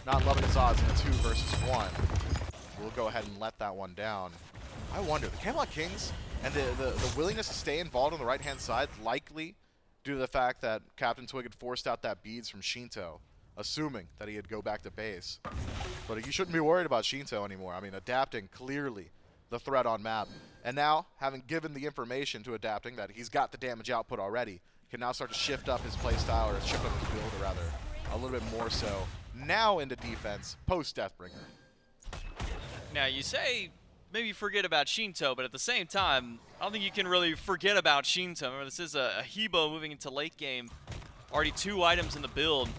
not loving his odds in a 2 versus 1. We'll go ahead and let that one down. I wonder, the Camelot Kings and the willingness to stay involved on the right-hand side, likely due to the fact that CaptainTwig had forced out that beads from Sheento, assuming that he'd go back to base. But you shouldn't be worried about Sheento anymore. I mean, adapting clearly the threat on map. And now, having given the information to adapting that he's got the damage output already, can now start to shift up his playstyle, or shift up his build, or rather, a little bit more so. Now into defense, post-Deathbringer. Now, you say maybe forget about Sheento, but at the same time, I don't think you can really forget about Sheento. Remember, this is a Hebo moving into late game. Already 2 items in the build.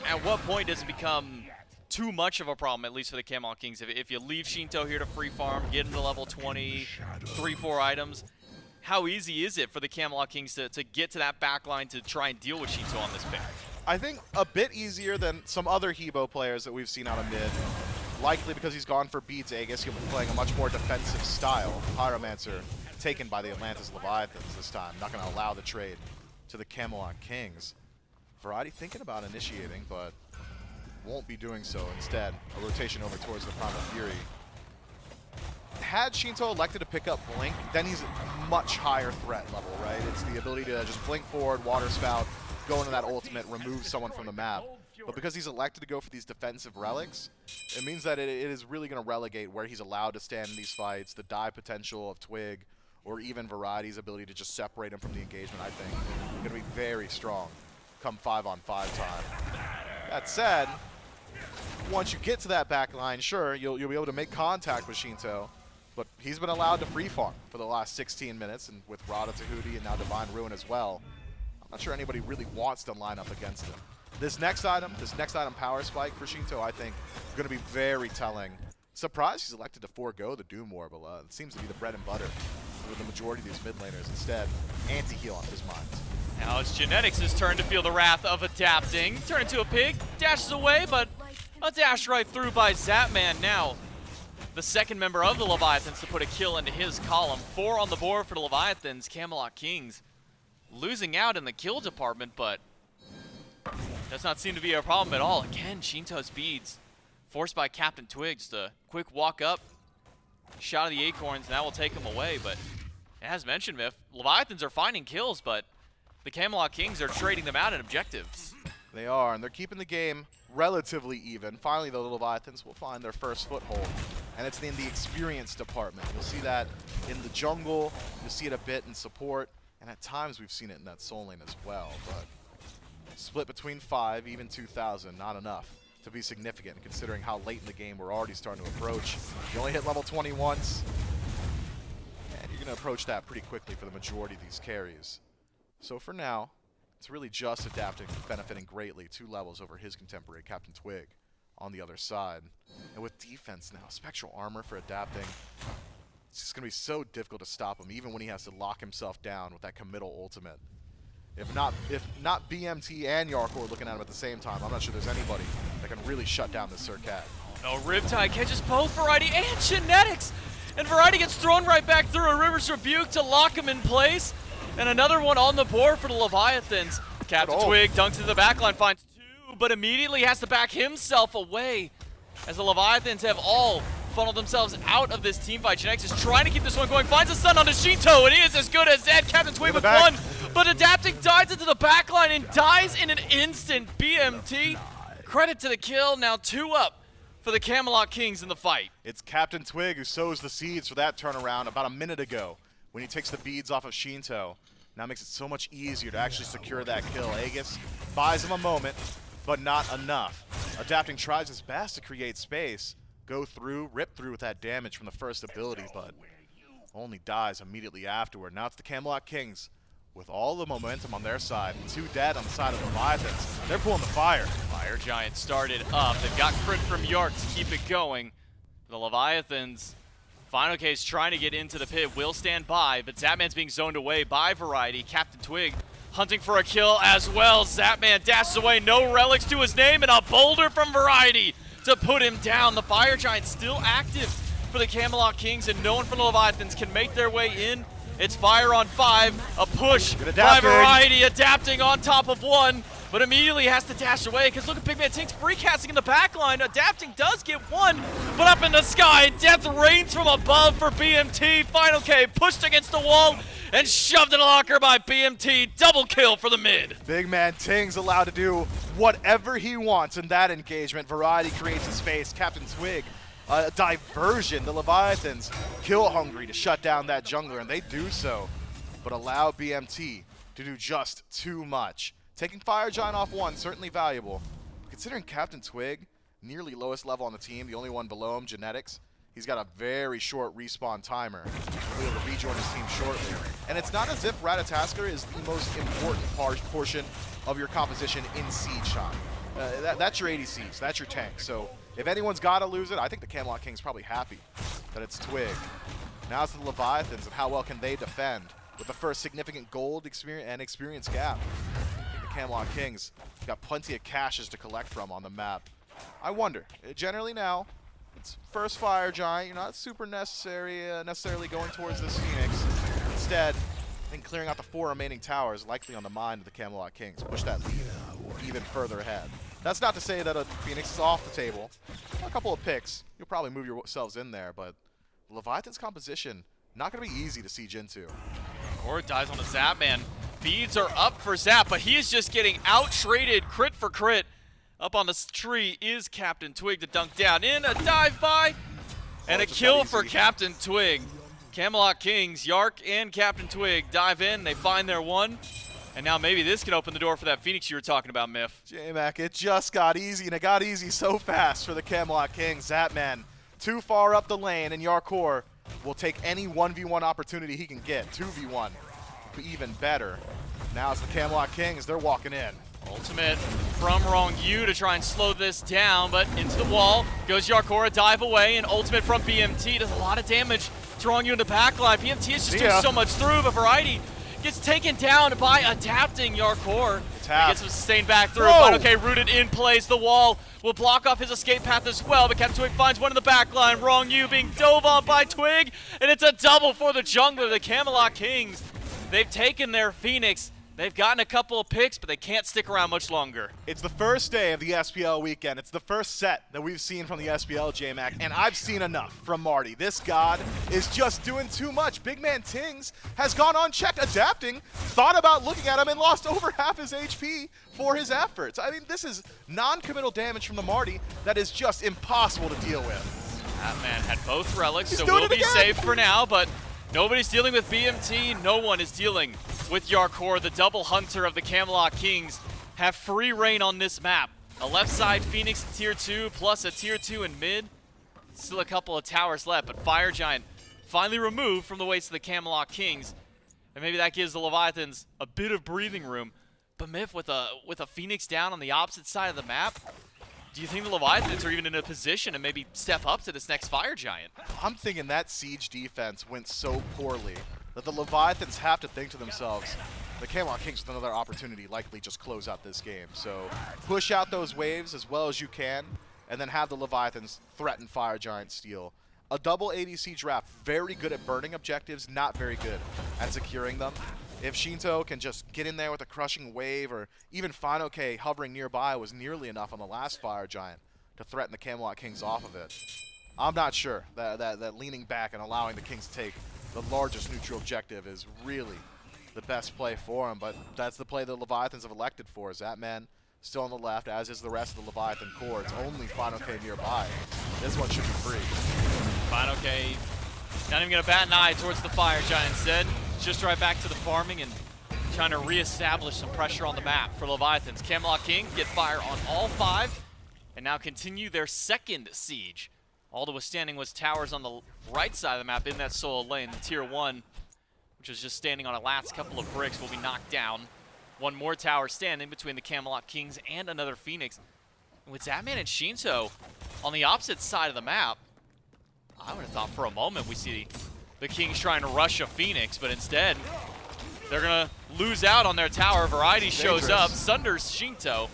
At what point does it become too much of a problem, at least for the Camelot Kings? If you leave Sheento here to free farm, get him to level 20, 3-4 items, how easy is it for the Camelot Kings to get to that back line to try and deal with Sheento on this pick? I think a bit easier than some other Hebo players that we've seen out of mid. Likely because he's gone for beats, Aegis, he'll be playing a much more defensive style. Pyromancer taken by the Atlantis Leviathans this time. Not going to allow the trade to the Camelot Kings. Variety thinking about initiating, but won't be doing so. Instead, a rotation over towards the Primal Fury. Had Sheento elected to pick up Blink, then he's much higher threat level, right? It's the ability to just blink forward, water spout, go into that ultimate, remove someone from the map. But because he's elected to go for these defensive relics, it means that it is really going to relegate where he's allowed to stand in these fights, the die potential of Twig, or even Variety's ability to just separate him from the engagement, I think, going to be very strong come 5-on-5 time. That said, once you get to that back line, sure, you'll be able to make contact with Sheento, but he's been allowed to free farm for the last 16 minutes, and with Ratatoskr and now Divine Ruin as well, I'm not sure anybody really wants to line up against him. This next item, Power Spike for Sheento, I think, is going to be very telling. Surprised he's elected to forego the Doom Orb, but it seems to be the bread and butter for the majority of these mid laners. Instead, anti-heal on his mind. Now it's Genetics' turn to feel the wrath of adapting. Turn into a pig, dashes away, but a dash right through by Zapman. Now, the second member of the Leviathans to put a kill into his column. 4 on the board for the Leviathans. Camelot Kings losing out in the kill department, but does not seem to be a problem at all. Again, Sheento's beads forced by CaptainTwig. Just a quick walk up, shot of the acorns, and that will take him away. But as mentioned, Miff, Leviathans are finding kills, but the Camelot Kings are trading them out in objectives. They are, and they're keeping the game relatively even. Finally, though, the Leviathans will find their first foothold, and it's in the experience department. You'll see that in the jungle, you'll see it a bit in support, and at times we've seen it in that soul lane as well. But split between 5, even 2,000, not enough to be significant, considering how late in the game we're already starting to approach. You only hit level 20 once, and you're going to approach that pretty quickly for the majority of these carries. So for now, it's really just adapting, benefiting greatly 2 levels over his contemporary CaptainTwig on the other side. And with defense now, Spectral Armor for adapting, it's just going to be so difficult to stop him, even when he has to lock himself down with that committal ultimate. If not BMT and Jarcorrr looking at him at the same time, I'm not sure there's anybody that can really shut down this Serqet. No, Riptide catches both Variety and Genetics, and Variety gets thrown right back through a River's Rebuke to lock him in place. And another one on the board for the Leviathans. CaptainTwig dunks into the backline, finds 2, but immediately has to back himself away as the Leviathans have all funneled themselves out of this team fight. Genetics is trying to keep this one going, finds a stun onto Sheento, and he is as good as dead. CaptainTwig with 1, but adapting dives into the backline and dies in an instant. BMT, credit to the kill, now 2 up for the Camelot Kings in the fight. It's CaptainTwig who sows the seeds for that turnaround about a minute ago, when he takes the beads off of Sheento. Now makes it so much easier to actually secure that kill. Aegis buys him a moment, but not enough. Adapting tries his best to create space, go through, rip through with that damage from the first ability, but only dies immediately afterward. Now it's the Camelot Kings with all the momentum on their side. 2 dead on the side of the Leviathans. They're pulling the fire. Fire Giant started up. They've got crit from York to keep it going. The Leviathans, fineokay is trying to get into the pit, will stand by, but Zapman's being zoned away by Variety. CaptainTwig hunting for a kill as well. Zapman dashes away, no relics to his name, and a boulder from Variety to put him down. The Fire Giant still active for the Camelot Kings, and no one from the Leviathans can make their way in. It's fire on 5, a push by Variety, adapting on top of 1, but immediately has to dash away, because look at BigManTingz free casting in the backline. Adapting does get 1, but up in the sky, death rains from above for BMT. fineokay pushed against the wall and shoved in a locker by BMT. Double kill for the mid. BigManTingz allowed to do whatever he wants in that engagement. Variety creates a space. CaptainTwig, a diversion. The Leviathans kill hungry to shut down that jungler, and they do so, but allow BMT to do just too much. Taking Fire Giant off 1, certainly valuable. Considering CaptainTwig, nearly lowest level on the team, the only one below him, Genetics, he's got a very short respawn timer. He'll be able to rejoin his team shortly. And it's not as if Ratatoskr is the most important portion of your composition in Siege time. That's your ADCs, that's your tank. So if anyone's got to lose it, I think the Camelot King's probably happy that it's Twig. Now it's the Leviathans, and how well can they defend with the first significant gold experience gap. Camelot Kings got plenty of caches to collect from on the map. I wonder, generally now, It's first Fire Giant. You're not super necessarily going towards this Phoenix. Instead, I think clearing out the 4 remaining towers likely on the mind of the Camelot Kings. Push that lead even further ahead. That's not to say that a Phoenix is off the table. A couple of picks, you'll probably move yourselves in there, but Leviathan's composition, not going to be easy to siege into. Or dies on the Zapman. Beads are up for Zap, but he is just getting out-traded crit for crit. Up on the tree is CaptainTwig to dunk down in. A dive-by and a kill for CaptainTwig. Camelot Kings, Yark and CaptainTwig dive in. They find their one. And now maybe this can open the door for that Phoenix you were talking about, Miff. J-Mac, it just got easy, and it got easy so fast for the Camelot Kings. Zapman too far up the lane, and Jarcorrr will take any 1v1 opportunity he can get. 2v1, even better. Now it's the Camelot Kings, they're walking in. Ultimate from Ronngyu to try and slow this down, but into the wall goes Jarcorrr, a dive away, and ultimate from BMT does a lot of damage to Ronngyu in the backline. BMT is just doing so much through, but Variety gets taken down by adapting Jarcorrr. He gets him sustained back through. fineokay rooted in place. The wall will block off his escape path as well, but CaptainTwig finds one in the backline. Ronngyu being dove on by Twig, and it's a double for the jungler, the Camelot Kings. They've taken their Phoenix. They've gotten a couple of picks, but they can't stick around much longer. It's the first day of the SPL weekend. It's the first set that we've seen from the SPL, J-Mac, and I've seen enough from Marty. This god is just doing too much. BigManTingz has gone unchecked, adapting, thought about looking at him, and lost over half his HP for his efforts. I mean, this is non-committal damage from the Marty that is just impossible to deal with. That man had both relics, so we'll be safe for now, but nobody's dealing with BMT. No one is dealing with Jarcorrr. The double hunter of the Camelot Kings have free reign on this map. A left side Phoenix tier 2 plus a tier 2 in mid. Still a couple of towers left, but Fire Giant finally removed from the waist of the Camelot Kings. And maybe that gives the Leviathans a bit of breathing room. But Miff, with a Phoenix down on the opposite side of the map, do you think the Leviathans are even in a position to maybe step up to this next Fire Giant? I'm thinking that siege defense went so poorly that the Leviathans have to think to themselves, the Camelot Kings with another opportunity likely just close out this game. So push out those waves as well as you can, and then have the Leviathans threaten Fire Giant steal. A double ADC draft, very good at burning objectives, not very good at securing them. If Sheento can just get in there with a crushing wave, or even fineokay hovering nearby was nearly enough on the last Fire Giant to threaten the Camelot Kings off of it. I'm not sure that leaning back and allowing the Kings to take the largest neutral objective is really the best play for him, but that's the play the Leviathans have elected for. Zapman still on the left, as is the rest of the Leviathan core. It's only fineokay nearby. This one should be free. fineokay not even going to bat an eye towards the Fire Giant instead. Just right back to the farming and trying to reestablish some pressure on the map for Leviathans. Camelot Kings get fire on all 5 and now continue their second siege. All that was standing was towers on the right side of the map in that solo lane. The tier 1, which was just standing on a last couple of bricks, will be knocked down. One more tower standing between the Camelot Kings and another Phoenix. And with Zapman and Sheento on the opposite side of the map, I would have thought for a moment we see the Kings trying to rush a Phoenix, but instead they're going to lose out on their tower. Variety shows up, sunders Sheento.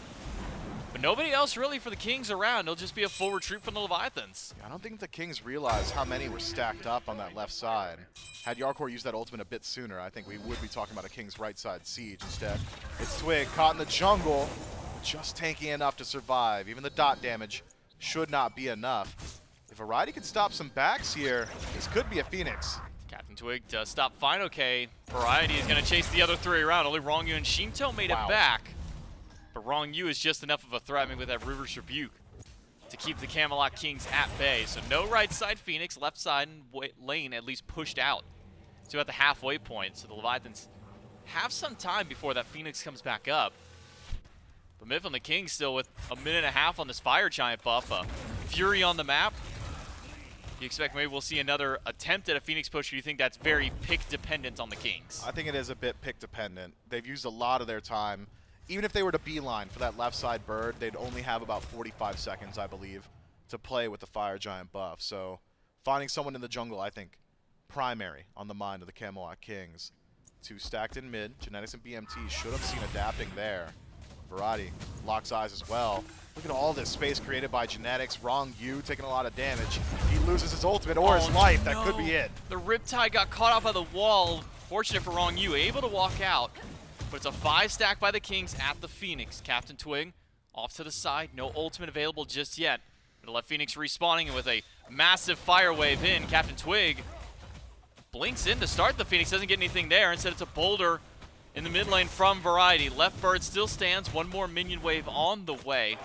But nobody else really for the Kings around. It'll just be a full retreat from the Leviathans. I don't think the Kings realized how many were stacked up on that left side. Had Jarcorrr used that ultimate a bit sooner, I think we would be talking about a Kings right side siege. Instead, it's Twig caught in the jungle, just tanking enough to survive. Even the dot damage should not be enough. If Variety can stop some backs here, this could be a Phoenix. CaptainTwig to stop fineokay. Variety is going to chase the other 3 around. Only Ronngyu and Sheento made it back. But Ronngyu is just enough of a threat with that River's Rebuke to keep the Camelot Kings at bay. So no right side Phoenix, left side lane at least pushed out to at the halfway point. So the Leviathans have some time before that Phoenix comes back up. But Miff and the Kings still with a minute and a half on this Fire Giant buff. Fury on the map. Do you expect maybe we'll see another attempt at a Phoenix push, or do you think that's very pick dependent on the Kings? I think it is a bit pick dependent. They've used a lot of their time. Even if they were to beeline for that left side bird, they'd only have about 45 seconds, I believe, to play with the Fire Giant buff. So finding someone in the jungle, I think, primary on the mind of the Camelot Kings. 2 stacked in mid. Genetics and BMT should have seen adapting there. Variety locks eyes as well. Look at all this space created by genetics. Ronngyu taking a lot of damage. He loses his ultimate or his life. That could be it. The Riptide got caught off by the wall. Fortunate for Ronngyu, able to walk out. But it's a 5 stack by the Kings at the Phoenix. CaptainTwig off to the side. No ultimate available just yet. It'll let Phoenix respawning with a massive fire wave in. CaptainTwig blinks in to start the Phoenix. Doesn't get anything there. Instead, it's a boulder in the mid lane from Variety. Left Bird still stands. One more minion wave on the way.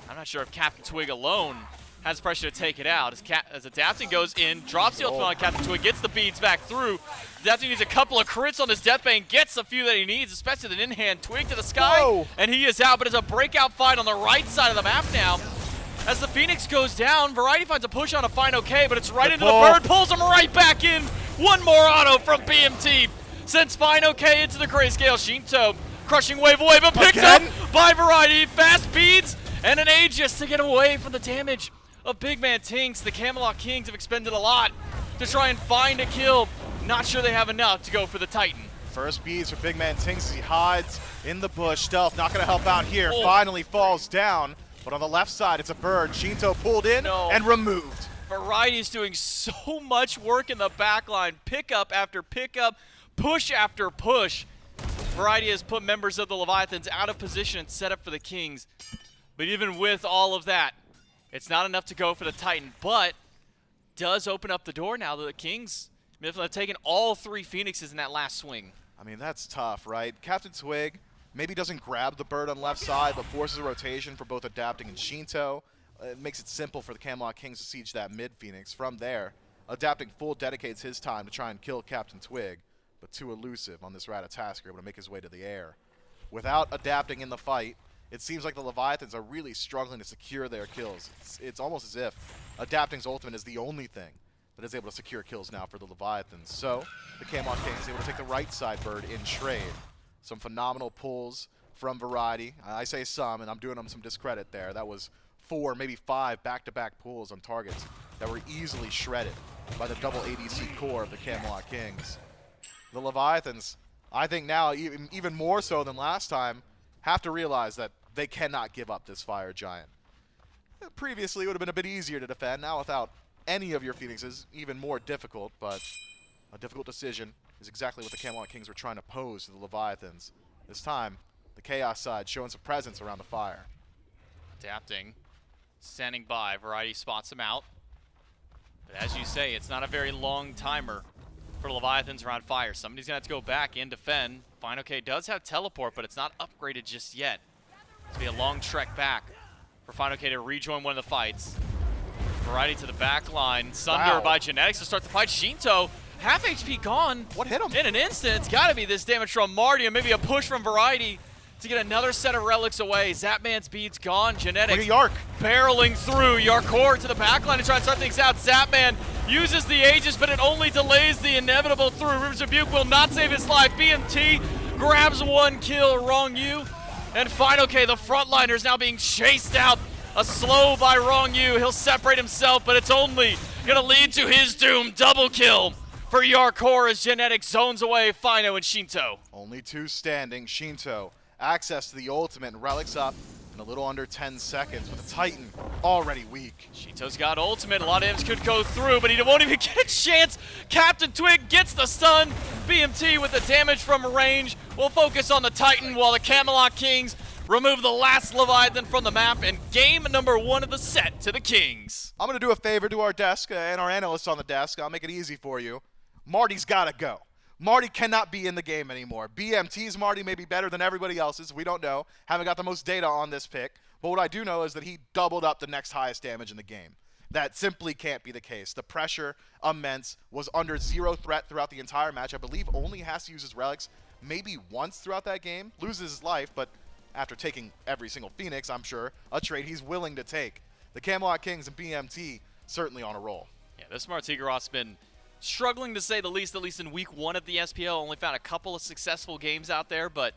I'm not sure if CaptainTwig alone has pressure to take it out. As Adapting goes in, drops the ultimate on CaptainTwig, gets the beads back through. Adapting needs a couple of crits on his Deathbane, gets a few that he needs, especially the in-hand Twig to the sky. Whoa. And he is out, but it's a breakout fight on the right side of the map now. As the Phoenix goes down, Variety finds a push on a fineokay, but it's right into the bird, pulls him right back in. One more auto from BMT. Sends fineokay into the grayscale. Sheento crushing wave away, but picked up by Variety. Fast beads and an Aegis to get away from the damage of BigManTingz. The Camelot Kings have expended a lot to try and find a kill. Not sure they have enough to go for the Titan. First beads for BigManTingz as he hides in the bush. Stealth not going to help out here. Finally falls down. But on the left side, it's a bird. Sheento pulled in and removed. Variety is doing so much work in the backline. Pickup after pickup, push after push. Variety has put members of the Leviathans out of position and set up for the Kings. But even with all of that, it's not enough to go for the Titan. But does open up the door now that the Kings have taken all 3 Phoenixes in that last swing. I mean, that's tough, right? CaptainTwig maybe doesn't grab the bird on left side, but forces a rotation for both Adapting and Sheento. It makes it simple for the Camelot Kings to siege that mid Phoenix. From there, Adapting full dedicates his time to try and kill CaptainTwig, but too elusive on this Ratatoskr, able to make his way to the air. Without Adapting in the fight, it seems like the Leviathans are really struggling to secure their kills. It's almost as if Adapting's ultimate is the only thing that is able to secure kills now for the Leviathans. So, the Camelot Kings is able to take the right side bird in trade. Some phenomenal pulls from Variety. I say some, and I'm doing them some discredit there. That was 4, maybe 5 back-to-back pulls on targets that were easily shredded by the double ADC core of the Camelot Kings. The Leviathans, I think now, even more so than last time, have to realize that they cannot give up this Fire Giant. Previously, it would have been a bit easier to defend. Now, without any of your Phoenixes, even more difficult, but a difficult decision is exactly what the Camelot Kings were trying to pose to the Leviathans. This time, the Chaos side showing some presence around the fire. Adapting, standing by. Variety spots him out. But as you say, it's not a very long timer for Leviathans around fire. Somebody's going to have to go back and defend. fineokay does have teleport, but it's not upgraded just yet. It's going to be a long trek back for fineokay to rejoin one of the fights. Variety to the back line. Sunder by genetics to start the fight. Sheento, half HP gone. What hit him? In an instant. It's got to be this damage from Marty, and maybe a push from Variety to get another set of relics away. Zapman's beads gone. Genetics barreling through. Jarcorrr to the backline to try and start things out. Zapman uses the Aegis, but it only delays the inevitable through. River's Rebuke will not save his life. BMT grabs 1 kill. Ronngyu and fineokay, the frontliners, now being chased out. A slow by Ronngyu. He'll separate himself, but it's only going to lead to his doom. Double kill for Jarcorrr as genetics zones away Fino and Sheento. Only 2 standing. Sheento, access to the ultimate, relics up in a little under 10 seconds with the Titan already weak. Sheento's got ultimate. A lot of imps could go through, but he won't even get a chance. CaptainTwig gets the stun. BMT with the damage from range will focus on the Titan while the Camelot Kings remove the last Leviathan from the map, and game number 1 of the set to the Kings. I'm going to do a favor to our desk and our analysts on the desk. I'll make it easy for you. Marty's got to go. Marty cannot be in the game anymore. BMT's Marty may be better than everybody else's. We don't know. Haven't got the most data on this pick. But what I do know is that he doubled up the next highest damage in the game. That simply can't be the case. The pressure, immense, was under 0 threat throughout the entire match. I believe only has to use his relics maybe once throughout that game. Loses his life, but after taking every single Phoenix, I'm sure, a trade he's willing to take. The Camelot Kings and BMT certainly on a roll. Yeah, this Martichoras been struggling to say the least, at least in week 1 of the SPL. Only found a couple of successful games out there, but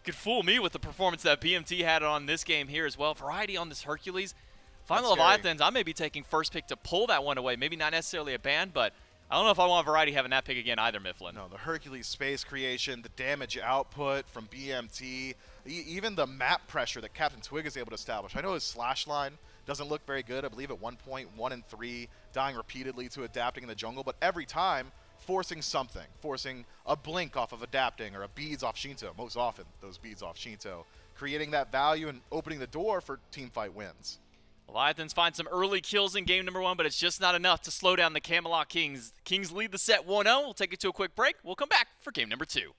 could fool me with the performance that BMT had on this game here as well. Variety on this Hercules. Final Leviathans, I may be taking first pick to pull that one away. Maybe not necessarily a ban, but I don't know if I want Variety having that pick again either, Mifflin. No, the Hercules space creation, the damage output from BMT, even the map pressure that CaptainTwig is able to establish. I know his slash line doesn't look very good. I believe at 1.1 and 3, dying repeatedly to adapting in the jungle, but every time forcing something, forcing a blink off of adapting or a beads off Sheento, most often those beads off Sheento, creating that value and opening the door for teamfight wins. Leviathans find some early kills in game number 1, but it's just not enough to slow down the Camelot Kings. The Kings lead the set 1-0. We'll take it to a quick break. We'll come back for game number 2.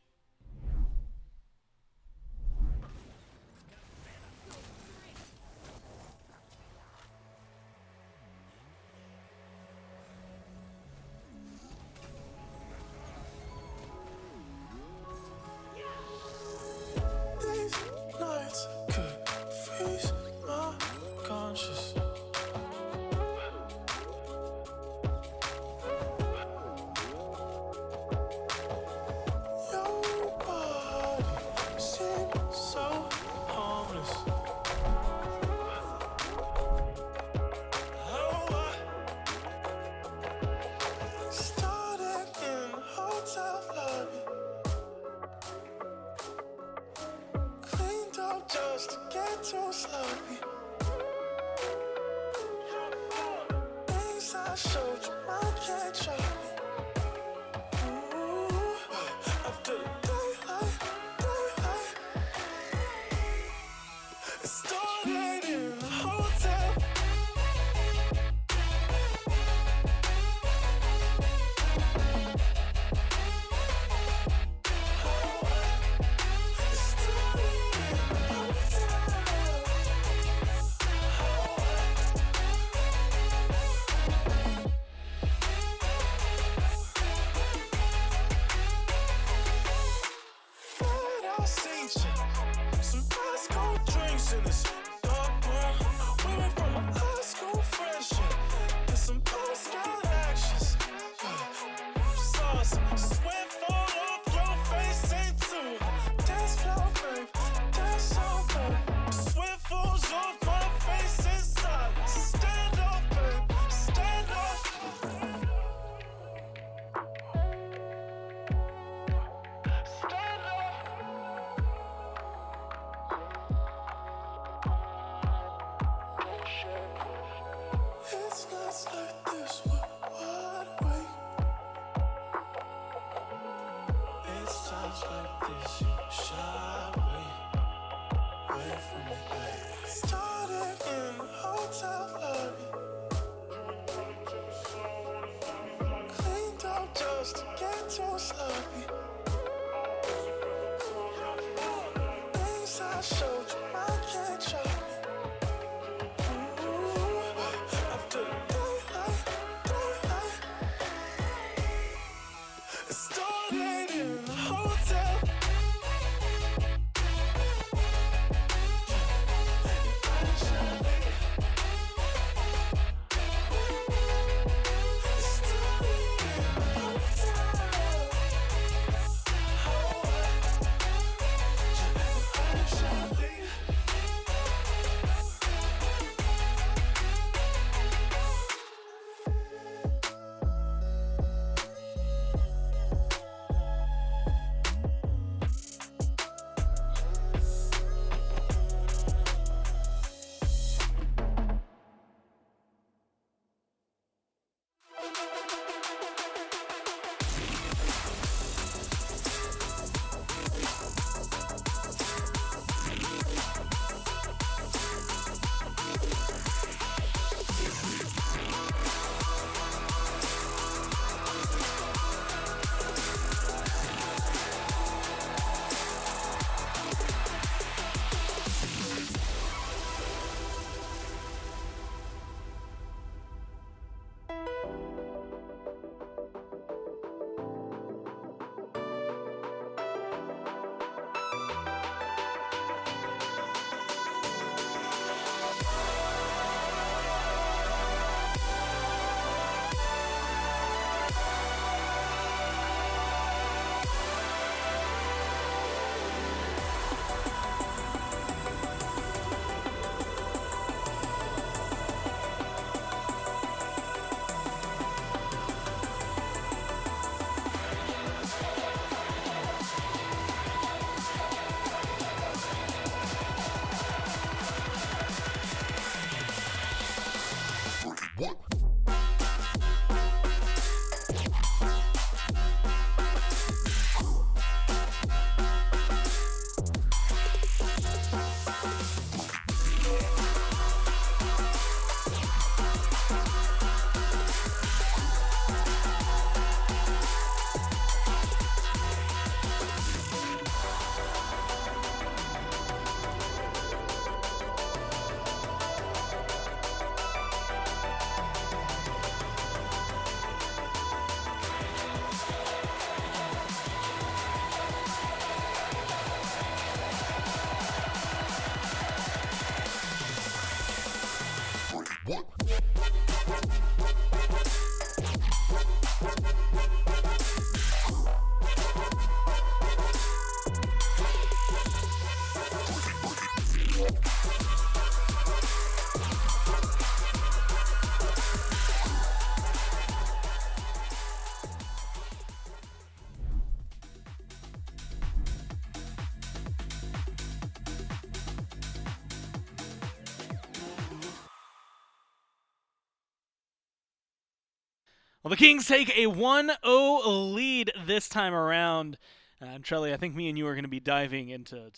Well, the Kings take a 1-0 lead this time around. And Trelly, I think me and you are going to be diving into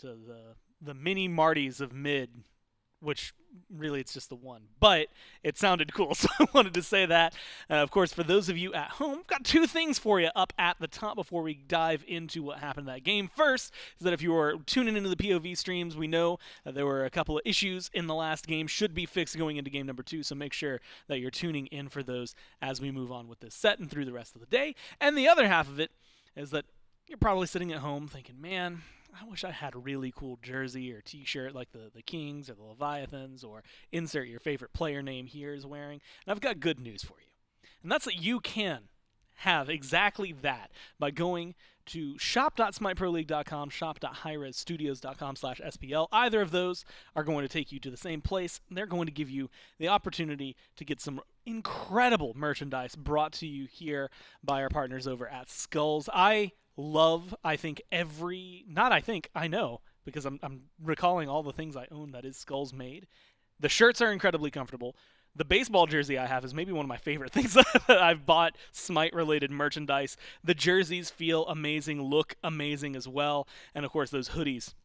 the mini Martys of mid, which really it's just the one. But it sounded cool, so I wanted to say that. Of course, for those of you at home, I've got two things for you up at the top before we dive into what happened in that game. First is that if you were tuning into the POV streams, we know that there were a couple of issues in the last game, should be fixed going into game number 2, so make sure that you're tuning in for those as we move on with this set and through the rest of the day. And the other half of it is that you're probably sitting at home thinking, man, I wish I had a really cool jersey or t-shirt like the Kings or the Leviathans, or insert your favorite player name here is wearing. And I've got good news for you. And that's that you can have exactly that by going to shop.smiteproleague.com, shop.hi-rezstudios.com/SPL. Either of those are going to take you to the same place. They're going to give you the opportunity to get some incredible merchandise brought to you here by our partners over at Skulls. I know, because I'm recalling all the things I own that is Skulls made. The shirts are incredibly comfortable. The baseball jersey I have is maybe one of my favorite things that I've bought Smite-related merchandise. The jerseys feel amazing, look amazing as well. And, of course, those hoodies.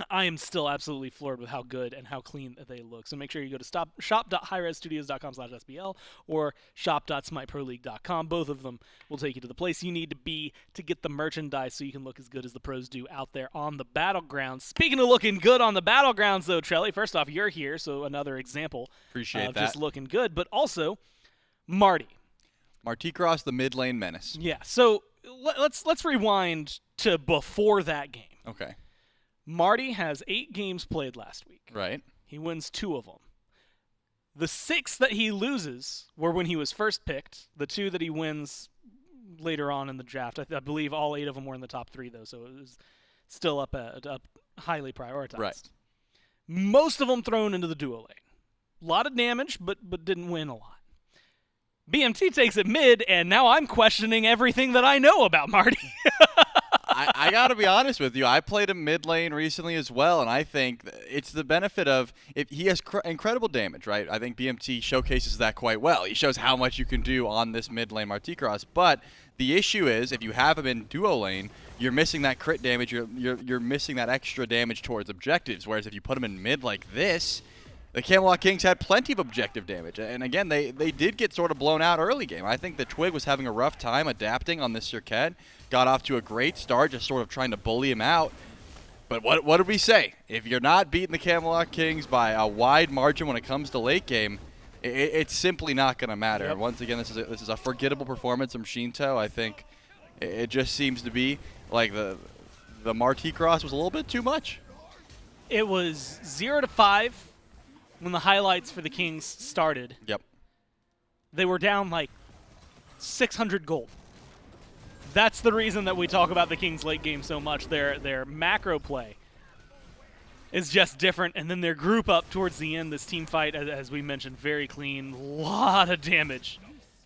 I am still absolutely floored with how good and how clean they look. So make sure you go to shop.hi-rezstudios.com/SPL or shop.smiteproleague.com. Both of them will take you to the place you need to be to get the merchandise so you can look as good as the pros do out there on the battlegrounds. Speaking of looking good on the battlegrounds, though, Trelly, first off, you're here, so another example Appreciate of that. just looking good. But also, Martichoras, the mid lane menace. Yeah, so let's rewind to before that game. Okay. Marty has 8 games played last week. Right. He wins 2 of them. The 6 that he loses were when he was first picked. The 2 that he wins later on in the draft. I believe all 8 of them were in the top 3, though, so it was still up highly prioritized. Right. Most of them thrown into the duo lane. A lot of damage, but didn't win a lot. BMT takes it mid, and now I'm questioning everything that I know about Marty. I got to be honest with you. I played him mid lane recently as well, and I think it's the benefit of he has incredible damage, right? I think BMT showcases that quite well. He shows how much you can do on this mid lane Martichoras, but the issue is if you have him in duo lane, you're missing that crit damage. You're missing that extra damage towards objectives, whereas if you put him in mid like this, the Camelot Kings had plenty of objective damage. And again, they did get sort of blown out early game. I think the Twig was having a rough time adapting on this Serqet. Got off to a great start, just sort of trying to bully him out. But what did we say? If you're not beating the Camelot Kings by a wide margin when it comes to late game, it's simply not going to matter. Yep. Once again, this is a forgettable performance from Sheento. I think it just seems to be like the Martichoras was a little bit too much. It was 0-5 when the highlights for the Kings started. Yep. They were down like 600 gold. That's the reason that we talk about the Kings late game so much. Their macro play is just different, and then their group up towards the end, this team fight, as we mentioned, very clean. A lot of damage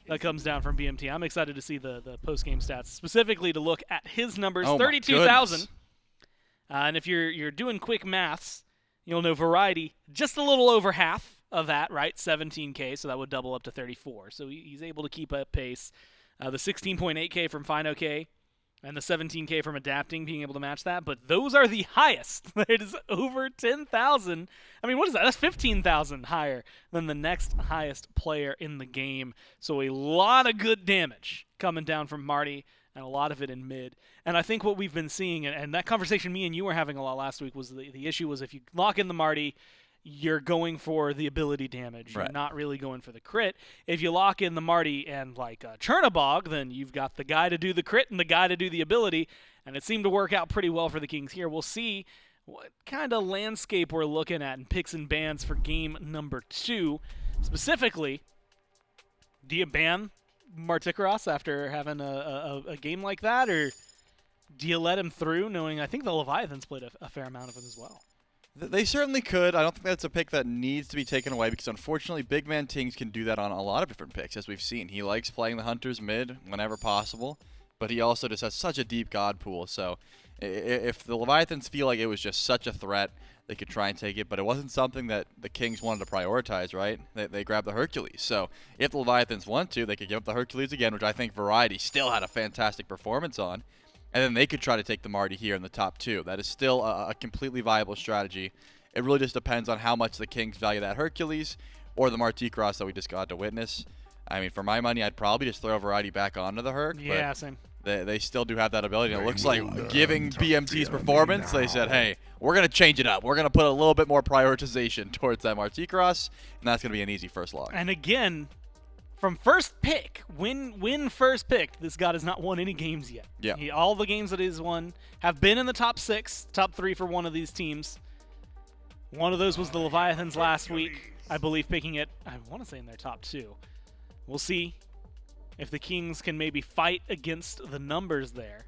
that comes down from BMT. I'm excited to see the post-game stats, specifically to look at his numbers. Oh, 32,000. And if you're doing quick maths, you'll know Variety just a little over half of that, right? 17k, so that would double up to 34. So he's able to keep up pace. The 16.8k from fineokay and the 17k from adapting, being able to match that. But those are the highest. It is over 10,000. I mean, what is that? That's 15,000 higher than the next highest player in the game. So a lot of good damage coming down from Marty, and a lot of it in mid. And I think what we've been seeing, and that conversation me and you were having a lot last week, was the issue was if you lock in the Marty, you're going for the ability damage. Right. You're not really going for the crit. If you lock in the Marty and like Chernobog, then you've got the guy to do the crit and the guy to do the ability, and it seemed to work out pretty well for the Kings here. We'll see what kind of landscape we're looking at in picks and bans for game number 2. Specifically, do you ban Martichoras after having a game like that, or do you let him through, knowing I think the Leviathans played a fair amount of him as well? They certainly could. I don't think that's a pick that needs to be taken away because, unfortunately, BigManTingz can do that on a lot of different picks, as we've seen. He likes playing the Hunters mid whenever possible, but he also just has such a deep god pool. So if the Leviathans feel like it was just such a threat, they could try and take it, but it wasn't something that the Kings wanted to prioritize, right? They grabbed the Hercules. So if the Leviathans want to, they could give up the Hercules again, which I think Variety still had a fantastic performance on. And then they could try to take the Marty here in the top 2. That is still a completely viable strategy. It really just depends on how much the Kings value that Hercules or the Martichoras that we just got to witness. I mean, for my money, I'd probably just throw Variety back onto the Herc. Yeah, but same. They still do have that ability. And it looks like, giving BMT's performance, they said, hey, we're going to change it up. We're going to put a little bit more prioritization towards that Martichoras, and that's going to be an easy first lock. And again, from first pick, win first pick, this god has not won any games yet. Yeah. All the games that he's won have been in the top 6, top 3 for one of these teams. One of those was the Leviathans last week, I believe, picking it, I want to say in their top 2. We'll see if the Kings can maybe fight against the numbers there.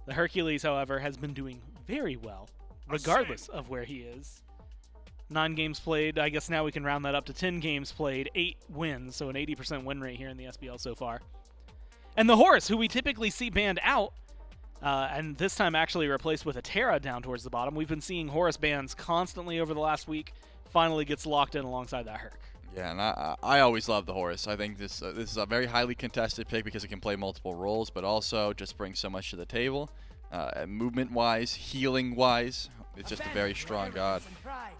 The Hercules, however, has been doing very well, regardless of where he is. 9 games played. I guess now we can round that up to 10 games played, 8 wins, so an 80% win rate here in the SPL so far. And the Horus, who we typically see banned out, and this time actually replaced with a Terra down towards the bottom. We've been seeing Horus bans constantly over the last week. Finally gets locked in alongside that Herc. Yeah, and I always love the Horus. I think this is a very highly contested pick because it can play multiple roles, but also just brings so much to the table. Movement-wise, healing-wise, it's just a very strong god.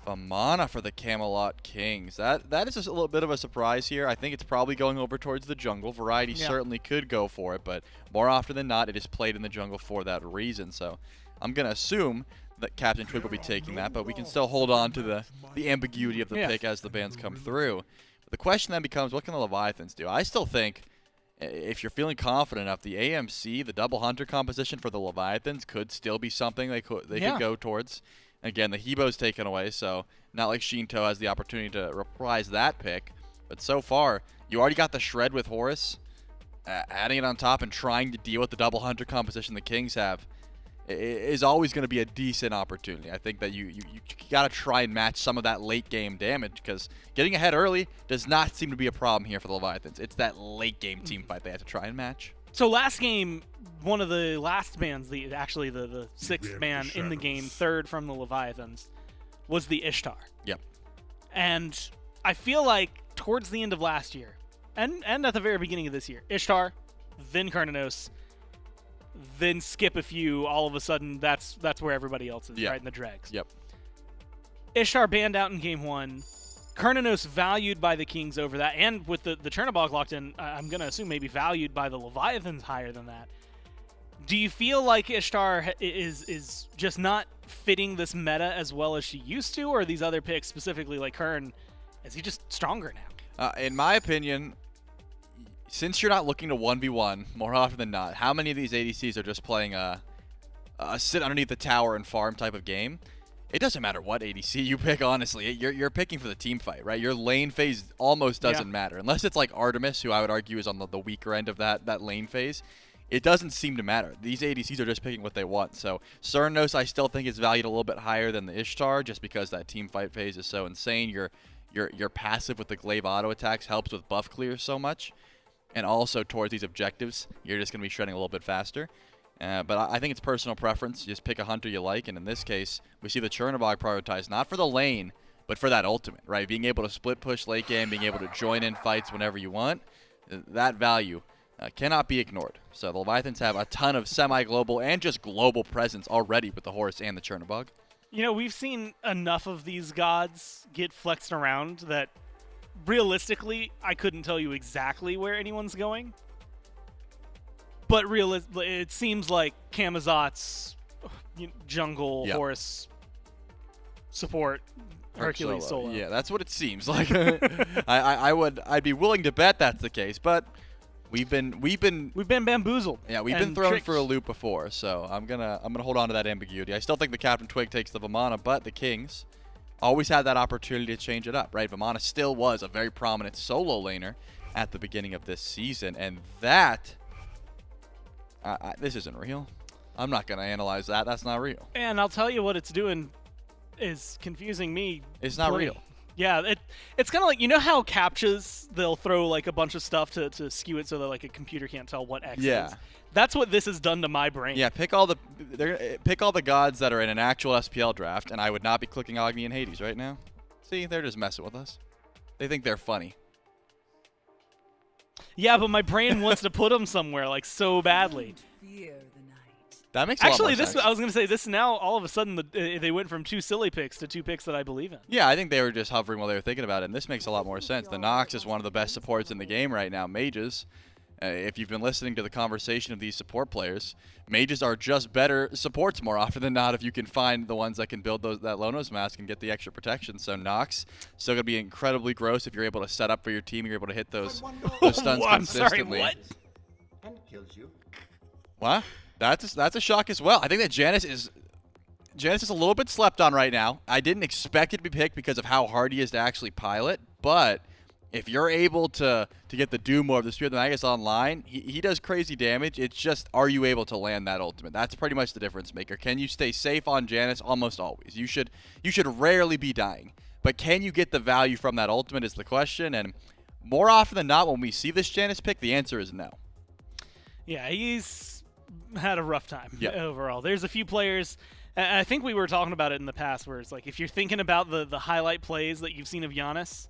Vamana for the Camelot Kings. That is just a little bit of a surprise here. I think it's probably going over towards the jungle. Variety certainly could go for it, but more often than not, it is played in the jungle for that reason. So I'm going to assume that CaptainTwig will be taking that, but we can still hold on to the ambiguity of the pick as the bans come through. But the question then becomes, what can the Leviathans do? I still think, if you're feeling confident enough, the AMC, the double hunter composition for the Leviathans could still be something they could go towards. Again, the Hebo's taken away, so not like Sheento has the opportunity to reprise that pick. But so far, you already got the Shred with Horus. Adding it on top and trying to deal with the double hunter composition the Kings have is always going to be a decent opportunity. I think that you got to try and match some of that late game damage, because getting ahead early does not seem to be a problem here for the Leviathans. It's that late game team fight they have to try and match. So last game, one of the last bans, actually the 6th ban in the game, 3rd from the Leviathans, was the Ishtar. Yep. And I feel like towards the end of last year, and at the very beginning of this year, Ishtar, then Cernunnos, then skip a few, all of a sudden that's where everybody else is, right in the dregs. Yep. Ishtar banned out in game 1. Cernunnos valued by the Kings over that, and with the Chernobog locked in, I'm going to assume maybe valued by the Leviathans higher than that. Do you feel like Ishtar is just not fitting this meta as well as she used to, or are these other picks, specifically like Kern, is he just stronger now? In my opinion, since you're not looking to 1v1 more often than not, how many of these ADCs are just playing a sit underneath the tower and farm type of game? It doesn't matter what ADC you pick, honestly. You're picking for the team fight, right? Your lane phase almost doesn't matter. Unless it's like Artemis, who I would argue is on the weaker end of that lane phase. It doesn't seem to matter. These ADCs are just picking what they want. So Cernunnos, I still think is valued a little bit higher than the Ishtar, just because that team fight phase is so insane. Your passive with the glaive auto attacks helps with buff clear so much. And also towards these objectives, you're just going to be shredding a little bit faster. But I think it's personal preference. You just pick a hunter you like, and in this case, we see the Chernobog prioritized not for the lane, but for that ultimate, right? Being able to split push late game, being able to join in fights whenever you want, that value cannot be ignored. So the Leviathans have a ton of semi-global and just global presence already with the Horus and the Chernobog. You know, we've seen enough of these gods get flexed around that realistically, I couldn't tell you exactly where anyone's going. But it seems like Camazotz, jungle, Horus, support, Hercules solo. Yeah, that's what it seems like. I'd be willing to bet that's the case, but we've been bamboozled. Yeah, we've been thrown for a loop before, so I'm gonna hold on to that ambiguity. I still think the CaptainTwig takes the Vamana, but the Kings always had that opportunity to change it up, right? Vamana still was a very prominent solo laner at the beginning of this season, and that this isn't real. I'm not gonna analyze that. That's not real. And I'll tell you what it's doing is confusing me. It's not real. Yeah, it's kind of like, you know how CAPTCHAs, they'll throw like a bunch of stuff to skew it so that like a computer can't tell what X is. That's what this has done to my brain. Yeah, pick all the gods that are in an actual SPL draft, and I would not be clicking Agni and Hades right now. See, they're just messing with us. They think they're funny. Yeah, but my brain wants to put them somewhere like so badly. That makes a lot more sense. I was going to say, this now, all of a sudden, they went from 2 silly picks to 2 picks that I believe in. Yeah, I think they were just hovering while they were thinking about it, and this makes a lot more sense. The Nox is one of the best supports in the game right now. Mages, if you've been listening to the conversation of these support players, mages are just better supports more often than not if you can find the ones that can build that Lonos mask and get the extra protection. So Nox, still going to be incredibly gross if you're able to set up for your team, you're able to hit those stuns I'm sorry, consistently. what? And kills you. What? That's a shock as well. I think that Janus is a little bit slept on right now. I didn't expect it to be picked because of how hard he is to actually pilot, but if you're able to get the Doom or the Spear of the Magus online, he does crazy damage. It's just, are you able to land that ultimate? That's pretty much the difference maker. Can you stay safe on Janus? Almost always. You should rarely be dying, but can you get the value from that ultimate is the question, and more often than not when we see this Janus pick, the answer is no. Yeah, he's had a rough time overall. There's a few players, I think we were talking about it in the past, where it's like if you're thinking about the highlight plays that you've seen of Janus,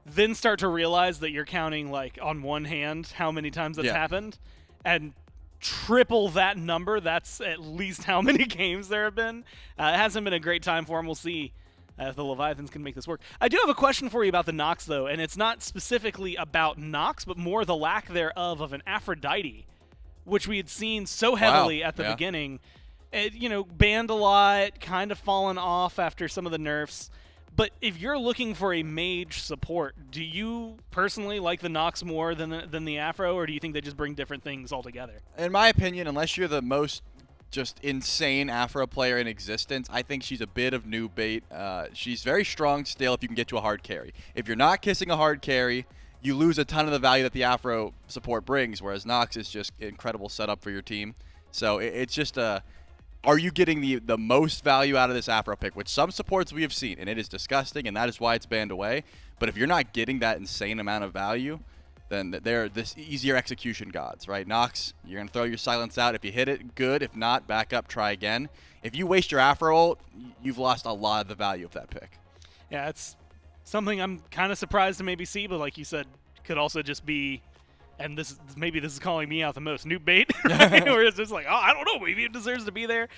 then start to realize that you're counting like on one hand how many times that's happened, and triple that number, that's at least how many games there have been. It hasn't been a great time for him. We'll see if the Leviathans can make this work. I do have a question for you about the Nox, though, and it's not specifically about Nox, but more the lack thereof of an Aphrodite, which we had seen so heavily at the beginning. It, banned a lot, kind of fallen off after some of the nerfs. But if you're looking for a mage support, do you personally like the Nox more than the Afro, or do you think they just bring different things altogether? In my opinion, unless you're the most just insane Afro player in existence, I think she's a bit of new bait. She's very strong still if you can get to a hard carry. If you're not kissing a hard carry, you lose a ton of the value that the Afro support brings, whereas Nox is just incredible setup for your team. So it's just are you getting the most value out of this Afro pick, which some supports we have seen, and it is disgusting, and that is why it's banned away. But if you're not getting that insane amount of value, then they're this easier execution gods, right? Nox, you're going to throw your silence out. If you hit it, good. If not, back up, try again. If you waste your Afro ult, you've lost a lot of the value of that pick. Yeah, it's something I'm kind of surprised to maybe see, but like you said, could also just be, and maybe this is calling me out the most, noob bait, right? Where it's just like, oh, I don't know, maybe it deserves to be there.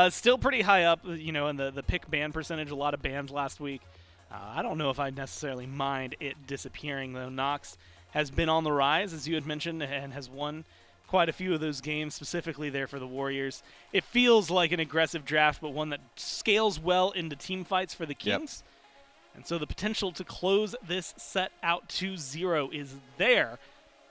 Still pretty high up, in the pick ban percentage, a lot of bans last week. I don't know if I necessarily mind it disappearing, though. Nox has been on the rise, as you had mentioned, and has won quite a few of those games, specifically there for the Warriors. It feels like an aggressive draft, but one that scales well into team fights for the Kings. Yep. And so the potential to close this set out 2-0 is there.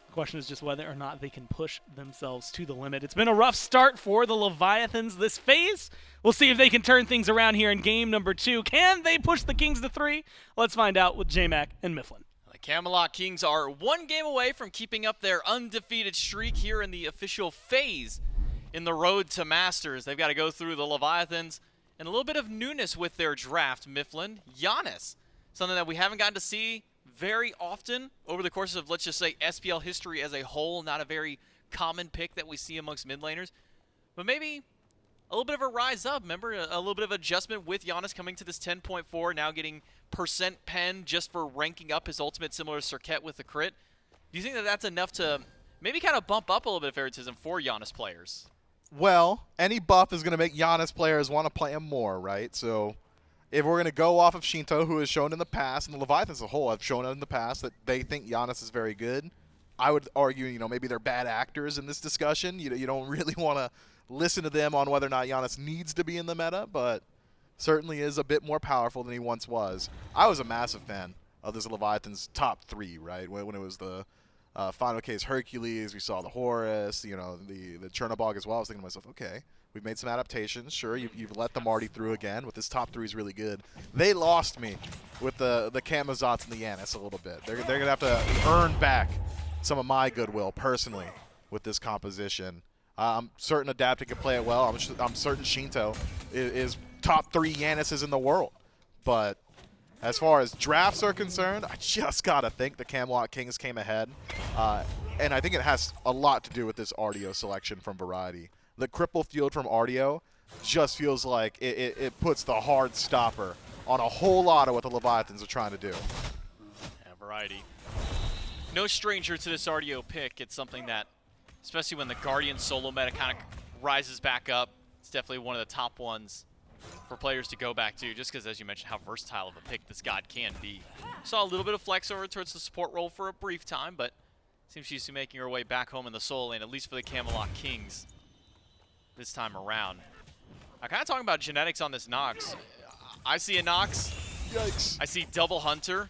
The question is just whether or not they can push themselves to the limit. It's been a rough start for the Leviathans this phase. We'll see if they can turn things around here in game number 2. Can they push the Kings to 3? Let's find out with J-Mac and Mifflin. The Camelot Kings are 1 game away from keeping up their undefeated streak here in the official phase in the road to Masters. They've got to go through the Leviathans and a little bit of newness with their draft, Mifflin. Janus, something that we haven't gotten to see very often over the course of, let's just say, SPL history as a whole. Not a very common pick that we see amongst mid laners. But maybe a little bit of a rise up. Remember, a little bit of adjustment with Janus coming to this 10.4, now getting percent pen just for ranking up his ultimate, similar to Serqet with the crit. Do you think that that's enough to maybe kind of bump up a little bit of favoritism for Janus players? Well, any buff is going to make Janus players want to play him more, right? So if we're going to go off of Sheento, who has shown in the past, and the Leviathans as a whole have shown in the past that they think Janus is very good, I would argue, you know, maybe they're bad actors in this discussion. You don't really want to listen to them on whether or not Janus needs to be in the meta, but certainly is a bit more powerful than he once was. I was a massive fan of this Leviathan's top 3, right? When it was the fineokay's Hercules, we saw the Horus, you know, the Chernobog as well. I was thinking to myself, okay, we've made some adaptations. Sure, you've let the Marty through again, but this top 3 is really good. They lost me with the Camazotz and the Janus a little bit. They're going to have to earn back some of my goodwill personally with this composition. I'm certain Adapting can play it well. I'm certain Sheento is top 3 Januses in the world. But as far as drafts are concerned, I just got to think the Camelot Kings came ahead. And I think it has a lot to do with this Artio selection from Variety. The Cripple Field from Artio just feels like it puts the hard stopper on a whole lot of what the Leviathans are trying to do. Yeah, Variety. No stranger to this Artio pick. It's something that, especially when the Guardian solo meta kind of rises back up, it's definitely one of the top ones for players to go back to, just because, as you mentioned, how versatile of a pick this god can be. Saw a little bit of flex over towards the support role for a brief time, but seems she's making her way back home in the solo lane, at least for the Camelot Kings this time around. I'm kind of talking about genetics on this Nox. I see a Nox. Yikes. I see double Hunter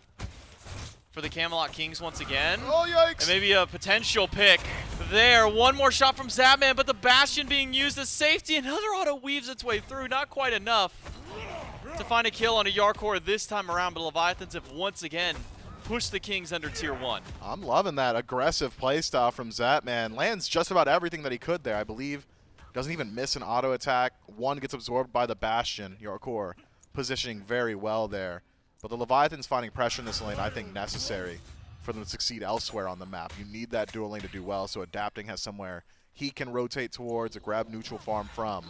for the Camelot Kings once again. Oh, yikes. And maybe a potential pick there. One more shot from Zapman, but the Bastion being used as safety. Another auto weaves its way through. Not quite enough to find a kill on a Jarcorrr this time around, but Leviathans have once again pushed the Kings under tier 1. I'm loving that aggressive playstyle from Zapman. Lands just about everything that he could there, I believe. Doesn't even miss an auto attack. One gets absorbed by the Bastion, Jarcorrr, positioning very well there. But the Leviathans finding pressure in this lane, I think, necessary for them to succeed elsewhere on the map. You need that dual lane to do well, so Adapting has somewhere he can rotate towards or grab neutral farm from.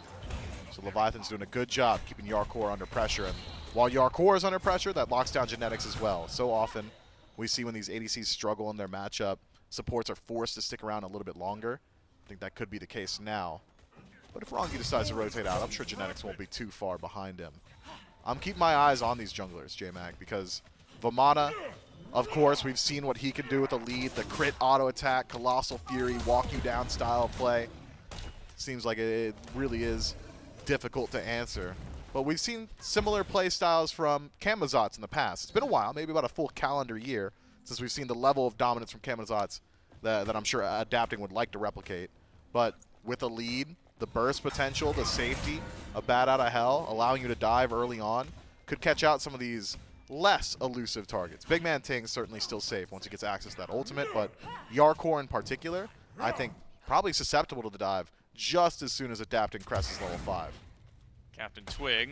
So Leviathan's doing a good job keeping Jarcorrr under pressure. And while Jarcorrr is under pressure, that locks down genetics as well. So often we see when these ADCs struggle in their matchup, supports are forced to stick around a little bit longer. I think that could be the case now. But if Ronngyu decides to rotate out, I'm sure genetics won't be too far behind him. I'm keeping my eyes on these junglers, J-Mag, because Vamana, of course, we've seen what he can do with the lead, the crit auto attack, Colossal Fury, walk you down style of play. Seems like it really is difficult to answer. But we've seen similar play styles from Camazotz in the past. It's been a while, maybe about a full calendar year, since we've seen the level of dominance from Camazotz that I'm sure Adapting would like to replicate. But with a lead, the burst potential, the safety, a bat out of hell, allowing you to dive early on, could catch out some of these less elusive targets. BigManTingz certainly still safe once he gets access to that ultimate, but Jarcorrr in particular, I think probably susceptible to the dive just as soon as Adapting cresses level 5. CaptainTwig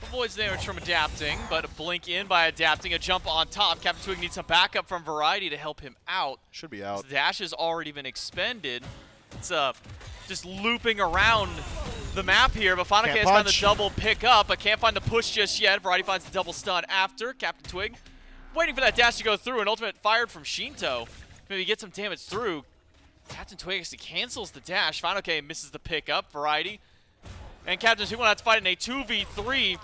avoids damage from Adapting, but a blink in by Adapting, a jump on top. CaptainTwig needs some backup from Variety to help him out. Should be out. The dash has already been expended. It's just looping around the map here, but fineokay has found the double pick up, but can't find the push just yet. Variety finds the double stun after. CaptainTwig waiting for that dash to go through. An ultimate fired from Sheento. Maybe get some damage through. CaptainTwig actually cancels the dash. fineokay misses the pick up. Variety and CaptainTwig will have to fight in a 2v3.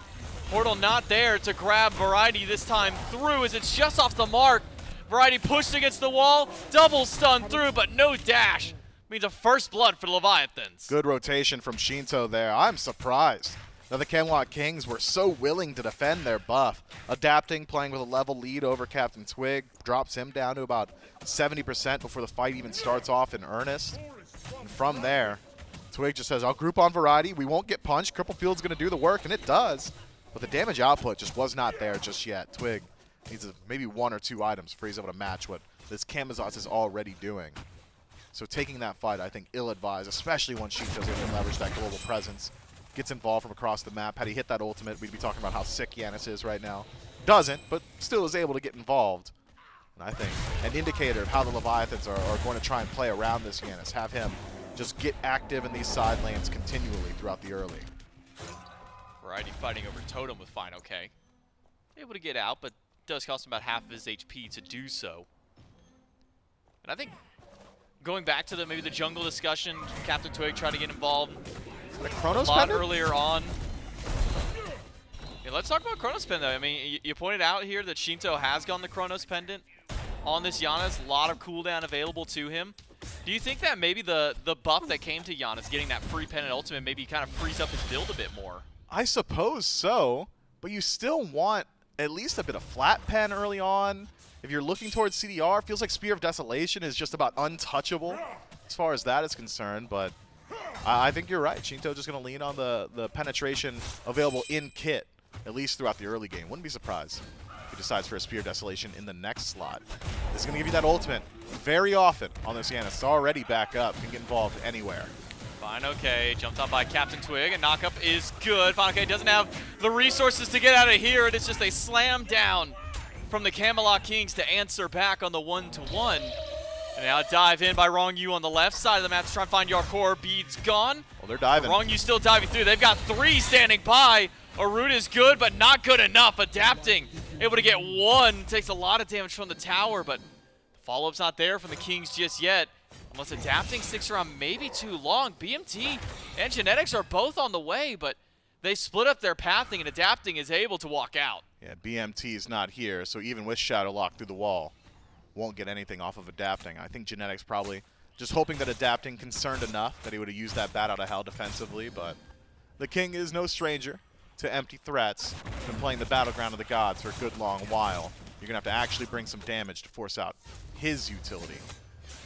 Portal not there to grab Variety this time through as it's just off the mark. Variety pushed against the wall, double stun through, but no dash. Means a first blood for the Leviathans. Good rotation from Sheento there. I'm surprised that the Camelot Kings were so willing to defend their buff. Adapting, playing with a level lead over CaptainTwig, drops him down to about 70% before the fight even starts off in earnest. And from there, Twig just says, I'll group on Variety. We won't get punched. Cripple Field's going to do the work, and it does. But the damage output just was not there just yet. Twig needs maybe 1 or 2 items before he's able to match what this Camazotz is already doing. So taking that fight, I think, ill-advised, especially when Sheento's able to leverage that global presence. Gets involved from across the map. Had he hit that ultimate, we'd be talking about how sick Janus is right now. Doesn't, but still is able to get involved. And I think an indicator of how the Leviathans are going to try and play around this Janus. Have him just get active in these side lanes continually throughout the early. Variety fighting over Totem with fineokay. Able to get out, but does cost him about half of his HP to do so. And I think going back to maybe the jungle discussion, CaptainTwig tried to get involved The Chronos a lot pendant? earlier on. Yeah, let's talk about Chronos Pendant, though. I mean, you pointed out here that Sheento has gone the Chronos Pendant on this Janus. A lot of cooldown available to him. Do you think that maybe the buff that came to Janus, getting that free pendant ultimate, maybe kind of frees up his build a bit more? I suppose so, but you still want at least a bit of flat pen early on. If you're looking towards CDR, it feels like Spear of Desolation is just about untouchable as far as that is concerned, but I think you're right. Sheento just going to lean on the penetration available in kit, at least throughout the early game. Wouldn't be surprised if he decides for a Spear of Desolation in the next slot. This is going to give you that ultimate very often on this Janus. It's already back up, can get involved anywhere. fineokay jumped on by CaptainTwig, and knockup is good. fineokay doesn't have the resources to get out of here. It is just a slam down from the Camelot Kings to answer back on the 1-to-1. And now dive in by Ronngyu on the left side of the map to try and find Jarcorrr. Beads gone. Well, they're diving. Ronngyu still diving through. They've got 3 standing by. Arut is good, but not good enough. Adapting, able to get 1. Takes a lot of damage from the tower, but the follow-up's not there from the Kings just yet. Unless Adapting sticks around maybe too long. BMT and Genetics are both on the way, but they split up their pathing, and Adapting is able to walk out. Yeah, BMT is not here, so even with Shadow Lock through the wall, won't get anything off of Adapting. I think Genetics probably just hoping that Adapting concerned enough that he would have used that Bat Out of Hell defensively, but the King is no stranger to empty threats. Been playing the Battleground of the Gods for a good long while. You're going to have to actually bring some damage to force out his utility.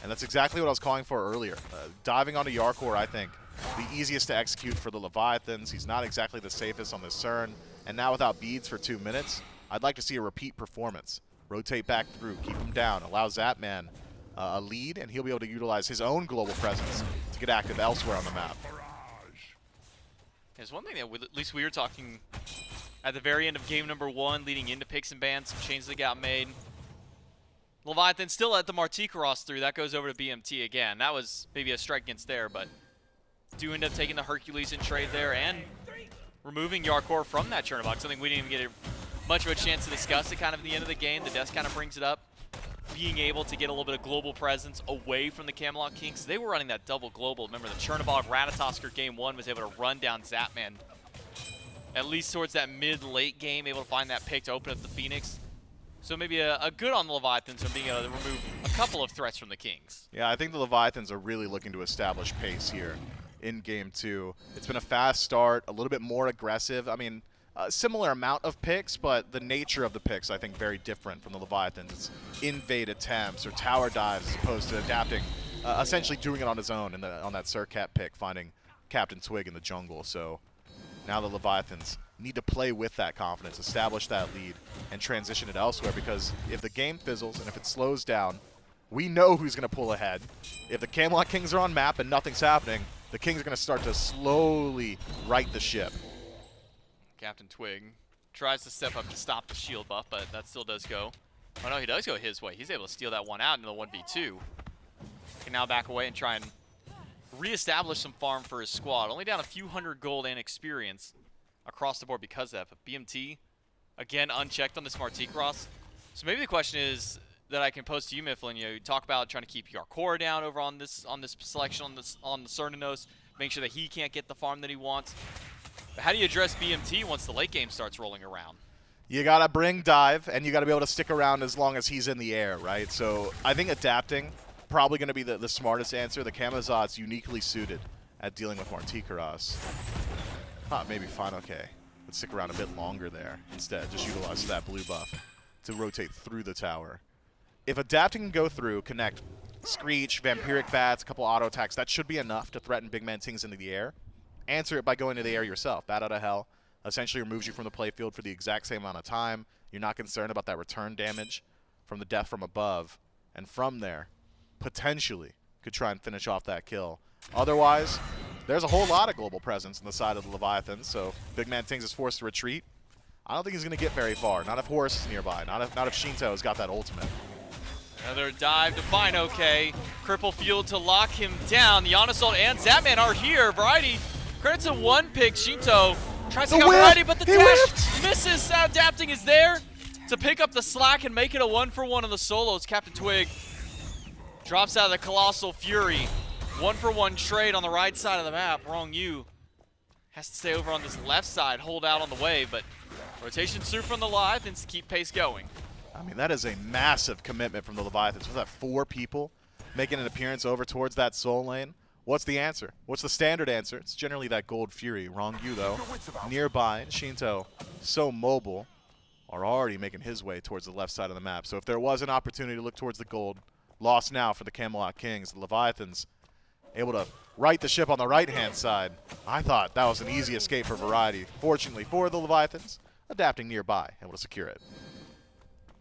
And that's exactly what I was calling for earlier. Diving onto Jarcorrr, I think, the easiest to execute for the Leviathans. He's not exactly the safest on this Cern. And now without beads for 2 minutes, I'd like to see a repeat performance. Rotate back through, keep him down, allow Zapman a lead, and he'll be able to utilize his own global presence to get active elsewhere on the map. There's one thing that at least we were talking at the very end of game number 1, leading into picks and bans, some changes that got made. Leviathan still at the Martichoras through. That goes over to BMT again. That was maybe a strike against there, but do end up taking the Hercules in trade there and removing Jarcorrr from that Chernobog, something we didn't even get much of a chance to discuss at kind of the end of the game. The desk kind of brings it up. Being able to get a little bit of global presence away from the Camelot Kings. They were running that double global. Remember, the Chernobog Ratatoskr game 1 was able to run down Zapman. At least towards that mid-late game, able to find that pick to open up the Phoenix. So maybe a good on the Leviathans from being able to remove a couple of threats from the Kings. Yeah, I think the Leviathans are really looking to establish pace here in Game 2. It's been a fast start, a little bit more aggressive. I mean, a similar amount of picks, but the nature of the picks, I think, very different from the Leviathans. It's invade attempts or tower dives as opposed to Adapting, essentially doing it on his own on that Serqet pick, finding CaptainTwig in the jungle. So now the Leviathans need to play with that confidence, establish that lead, and transition it elsewhere, because if the game fizzles and if it slows down, we know who's going to pull ahead. If the Camelot Kings are on map and nothing's happening, the Kings are going to start to slowly right the ship. CaptainTwig tries to step up to stop the shield buff, but that still does go. Oh no, he does go his way. He's able to steal that one out into the 1v2. Can now back away and try and reestablish some farm for his squad. Only down a few hundred gold and experience across the board because of that. But BMT, again, unchecked on this Martichoras. So maybe the question is that I can pose to you, Mifflin. You talk about trying to keep Jarcorrr down over on this selection on the Cernunnos, make sure that he can't get the farm that he wants. But how do you address BMT once the late game starts rolling around? You got to bring dive, and you got to be able to stick around as long as he's in the air, right? So I think Adapting, probably going to be the smartest answer. The Camazotz uniquely suited at dealing with Martichoras. Maybe fineokay. Let's stick around a bit longer there instead. Just utilize that blue buff to rotate through the tower. If Adapting can go through, connect Screech, Vampiric Bats, a couple auto attacks, that should be enough to threaten BigManTingz into the air. Answer it by going to the air yourself. Bat Out of Hell essentially removes you from the playfield for the exact same amount of time. You're not concerned about that return damage from the death from above. And from there, potentially, could try and finish off that kill. Otherwise, there's a whole lot of global presence on the side of the Leviathans, so BigManTingz is forced to retreat. I don't think he's going to get very far. Not if Horus is nearby. Not if Sheento has got that ultimate. Another dive to fineokay. Cripple field to lock him down. The Janus ult and Zapman are here. Variety credits a one pick. Sheento tries to The get whiff! Variety, but the He dash whiffed! misses. Adapting is there to pick up the slack and make it a 1-for-1 on the solos. CaptainTwig drops out of the Colossal Fury. 1-for-1 trade on the right side of the map. Ronngyu has to stay over on this left side, hold out on the wave, but rotation through from the Leviathans to keep pace going. I mean, that is a massive commitment from the Leviathans. Was that 4 people making an appearance over towards that soul lane? What's the answer? What's the standard answer? It's generally that Gold Fury. Ronngyu, though, nearby. And Sheento, so mobile, are already making his way towards the left side of the map. So if there was an opportunity to look towards the gold, lost now for the Camelot Kings. The Leviathans able to right the ship on the right-hand side. I thought that was an easy escape for Variety. Fortunately for the Leviathans, adapting nearby, able to secure it.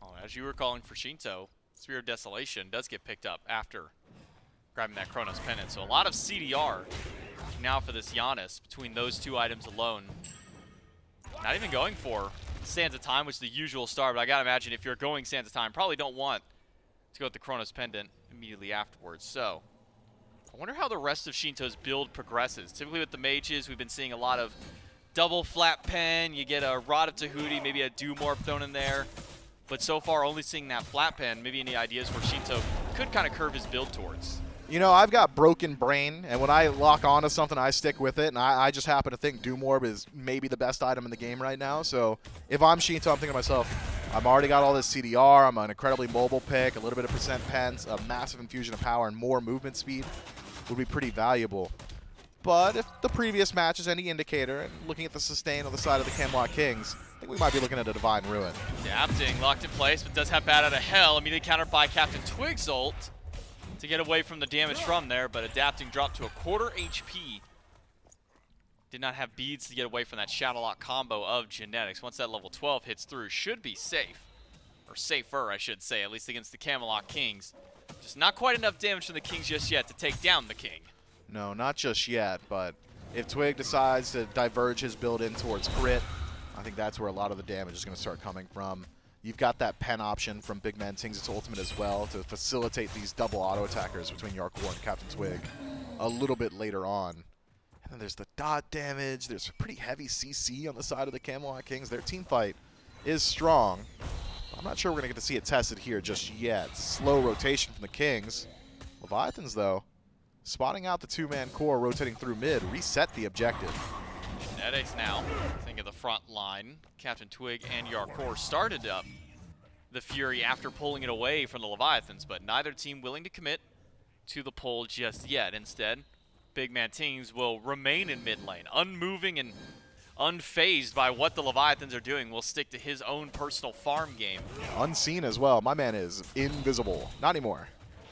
Oh, as you were calling for Sheento, Spear of Desolation does get picked up after grabbing that Chronos Pendant. So a lot of CDR now for this Janus between those two items alone. Not even going for Sands of Time, which is the usual star, but I gotta imagine if you're going Sands of Time, probably don't want to go with the Chronos Pendant immediately afterwards. So I wonder how the rest of Sheento's build progresses. Typically with the mages, we've been seeing a lot of double flat pen. You get a Rod of Tahuti, maybe a Doomorb thrown in there. But so far, only seeing that flat pen. Maybe any ideas where Sheento could kind of curve his build towards? You know, I've got broken brain, and when I lock onto something, I stick with it, and I just happen to think Doomorb is maybe the best item in the game right now. So if I'm Sheento, I'm thinking to myself, I've already got all this CDR, I'm an incredibly mobile pick, a little bit of percent pens, a massive infusion of power, and more movement speed would be pretty valuable. But if the previous match is any indicator, and looking at the sustain on the side of the Camelot Kings, I think we might be looking at a Divine Ruin. Adapting, locked in place, but does have Bat Out of Hell. Immediately countered by CaptainTwig's ult to get away from the damage from there, but Adapting dropped to a quarter HP. Did not have beads to get away from that Shadow Lock combo of Genetics. Once that level 12 hits through, should be safe. Or safer, I should say, at least against the Camelot Kings. Just not quite enough damage from the Kings just yet to take down the King. No, not just yet, but if Twig decides to diverge his build in towards crit, I think that's where a lot of the damage is going to start coming from. You've got that pen option from BigManTingz' ultimate as well to facilitate these double auto attackers between Jarcorrr and CaptainTwig a little bit later on. And then there's the dot damage. There's a pretty heavy CC on the side of the Camelot Kings. Their team fight is strong. I'm not sure we're going to get to see it tested here just yet. Slow rotation from the Kings. Leviathans, though, spotting out the two-man core, rotating through mid, reset the objective. Genetics now, think of the front line. CaptainTwig and Jarcorrr started up the Fury after pulling it away from the Leviathans, but neither team willing to commit to the pull just yet. Instead, BigManTingz will remain in mid lane, unmoving and unfazed by what the Leviathans are doing. Will stick to his own personal farm game. Unseen as well. My man is invisible. Not anymore.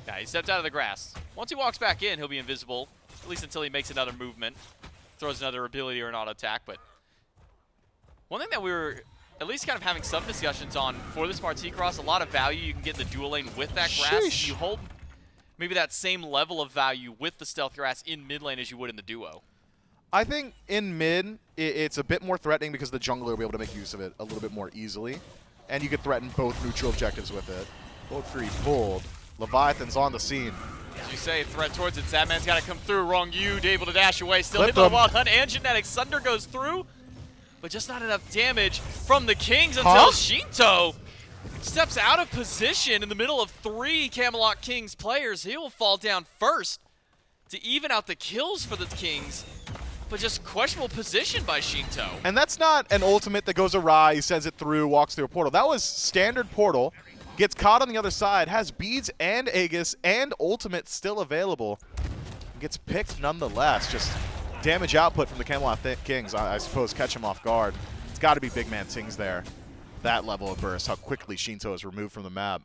Yeah, he stepped out of the grass. Once he walks back in, he'll be invisible, at least until he makes another movement, throws another ability or an auto attack. But one thing that we were at least kind of having some discussions on for this Martichoras, a lot of value you can get in the dual lane with that grass. Sheesh. You hold maybe that same level of value with the stealth grass in mid lane as you would in the duo. I think in mid, it's a bit more threatening because the jungler will be able to make use of it a little bit more easily. And you could threaten both neutral objectives with it. Both Fury pulled. Leviathan's on the scene. As you say, threat towards it. Zapman's got to come through. Ronngyu able to dash away. Still Flip hit by the them. Wild Hunt and Genetics. Thunder goes through, but just not enough damage from the Kings until Huh? Sheento steps out of position in the middle of 3 Camelot Kings players. He will fall down first to even out the kills for the Kings, but just questionable position by Sheento. And that's not an ultimate that goes awry, he sends it through, walks through a portal. That was standard portal. Gets caught on the other side, has beads and Aegis and ultimate still available. Gets picked nonetheless. Just damage output from the Camelot Kings, I suppose, catch him off guard. It's got to be BigManTingz there. That level of burst, how quickly Sheento is removed from the map.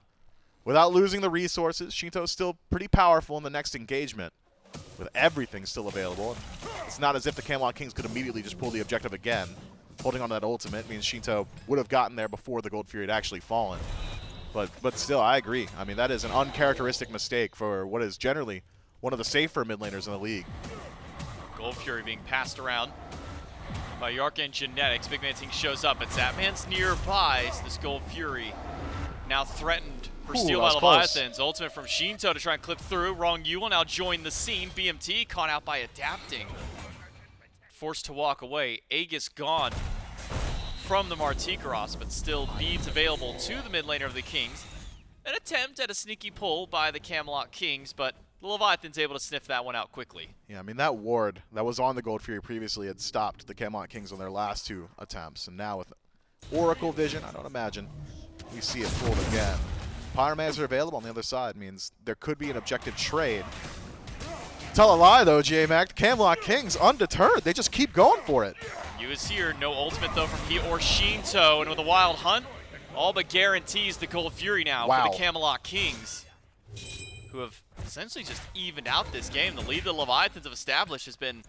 Without losing the resources, Sheento is still pretty powerful in the next engagement, with everything still available. It's not as if the Camelot Kings could immediately just pull the objective again. Holding on to that ultimate means Sheento would have gotten there before the Gold Fury had actually fallen. But still, I agree. I mean, that is an uncharacteristic mistake for what is generally one of the safer mid laners in the league. Gold Fury being passed around by Jarcorrr and Genetics. BigManTingz shows up, but Zapman's nearby. So this Gold Fury now threatened for Ooh, steal that by was close. Leviathans. Ultimate from Sheento to try and clip through. Ronngyu will now join the scene. BMT caught out by adapting. Forced to walk away. Aegis gone from the Martichoras, but still beads available to the mid laner of the Kings. An attempt at a sneaky pull by the Camelot Kings, but the Leviathan's able to sniff that one out quickly. Yeah, I mean, that ward that was on the Gold Fury previously had stopped the Camelot Kings on their last 2 attempts. And now with Oracle Vision, I don't imagine we see it pulled again. Pyromancer are available on the other side, means there could be an objective trade. Tell a lie, though, J-Mac. Camelot Kings, undeterred. They just keep going for it. You is here. No ultimate, though, from he or Sheento. And with a Wild Hunt, all but guarantees the Gold Fury now for the Camelot Kings, who have essentially just evened out this game. The lead the Leviathans have established has been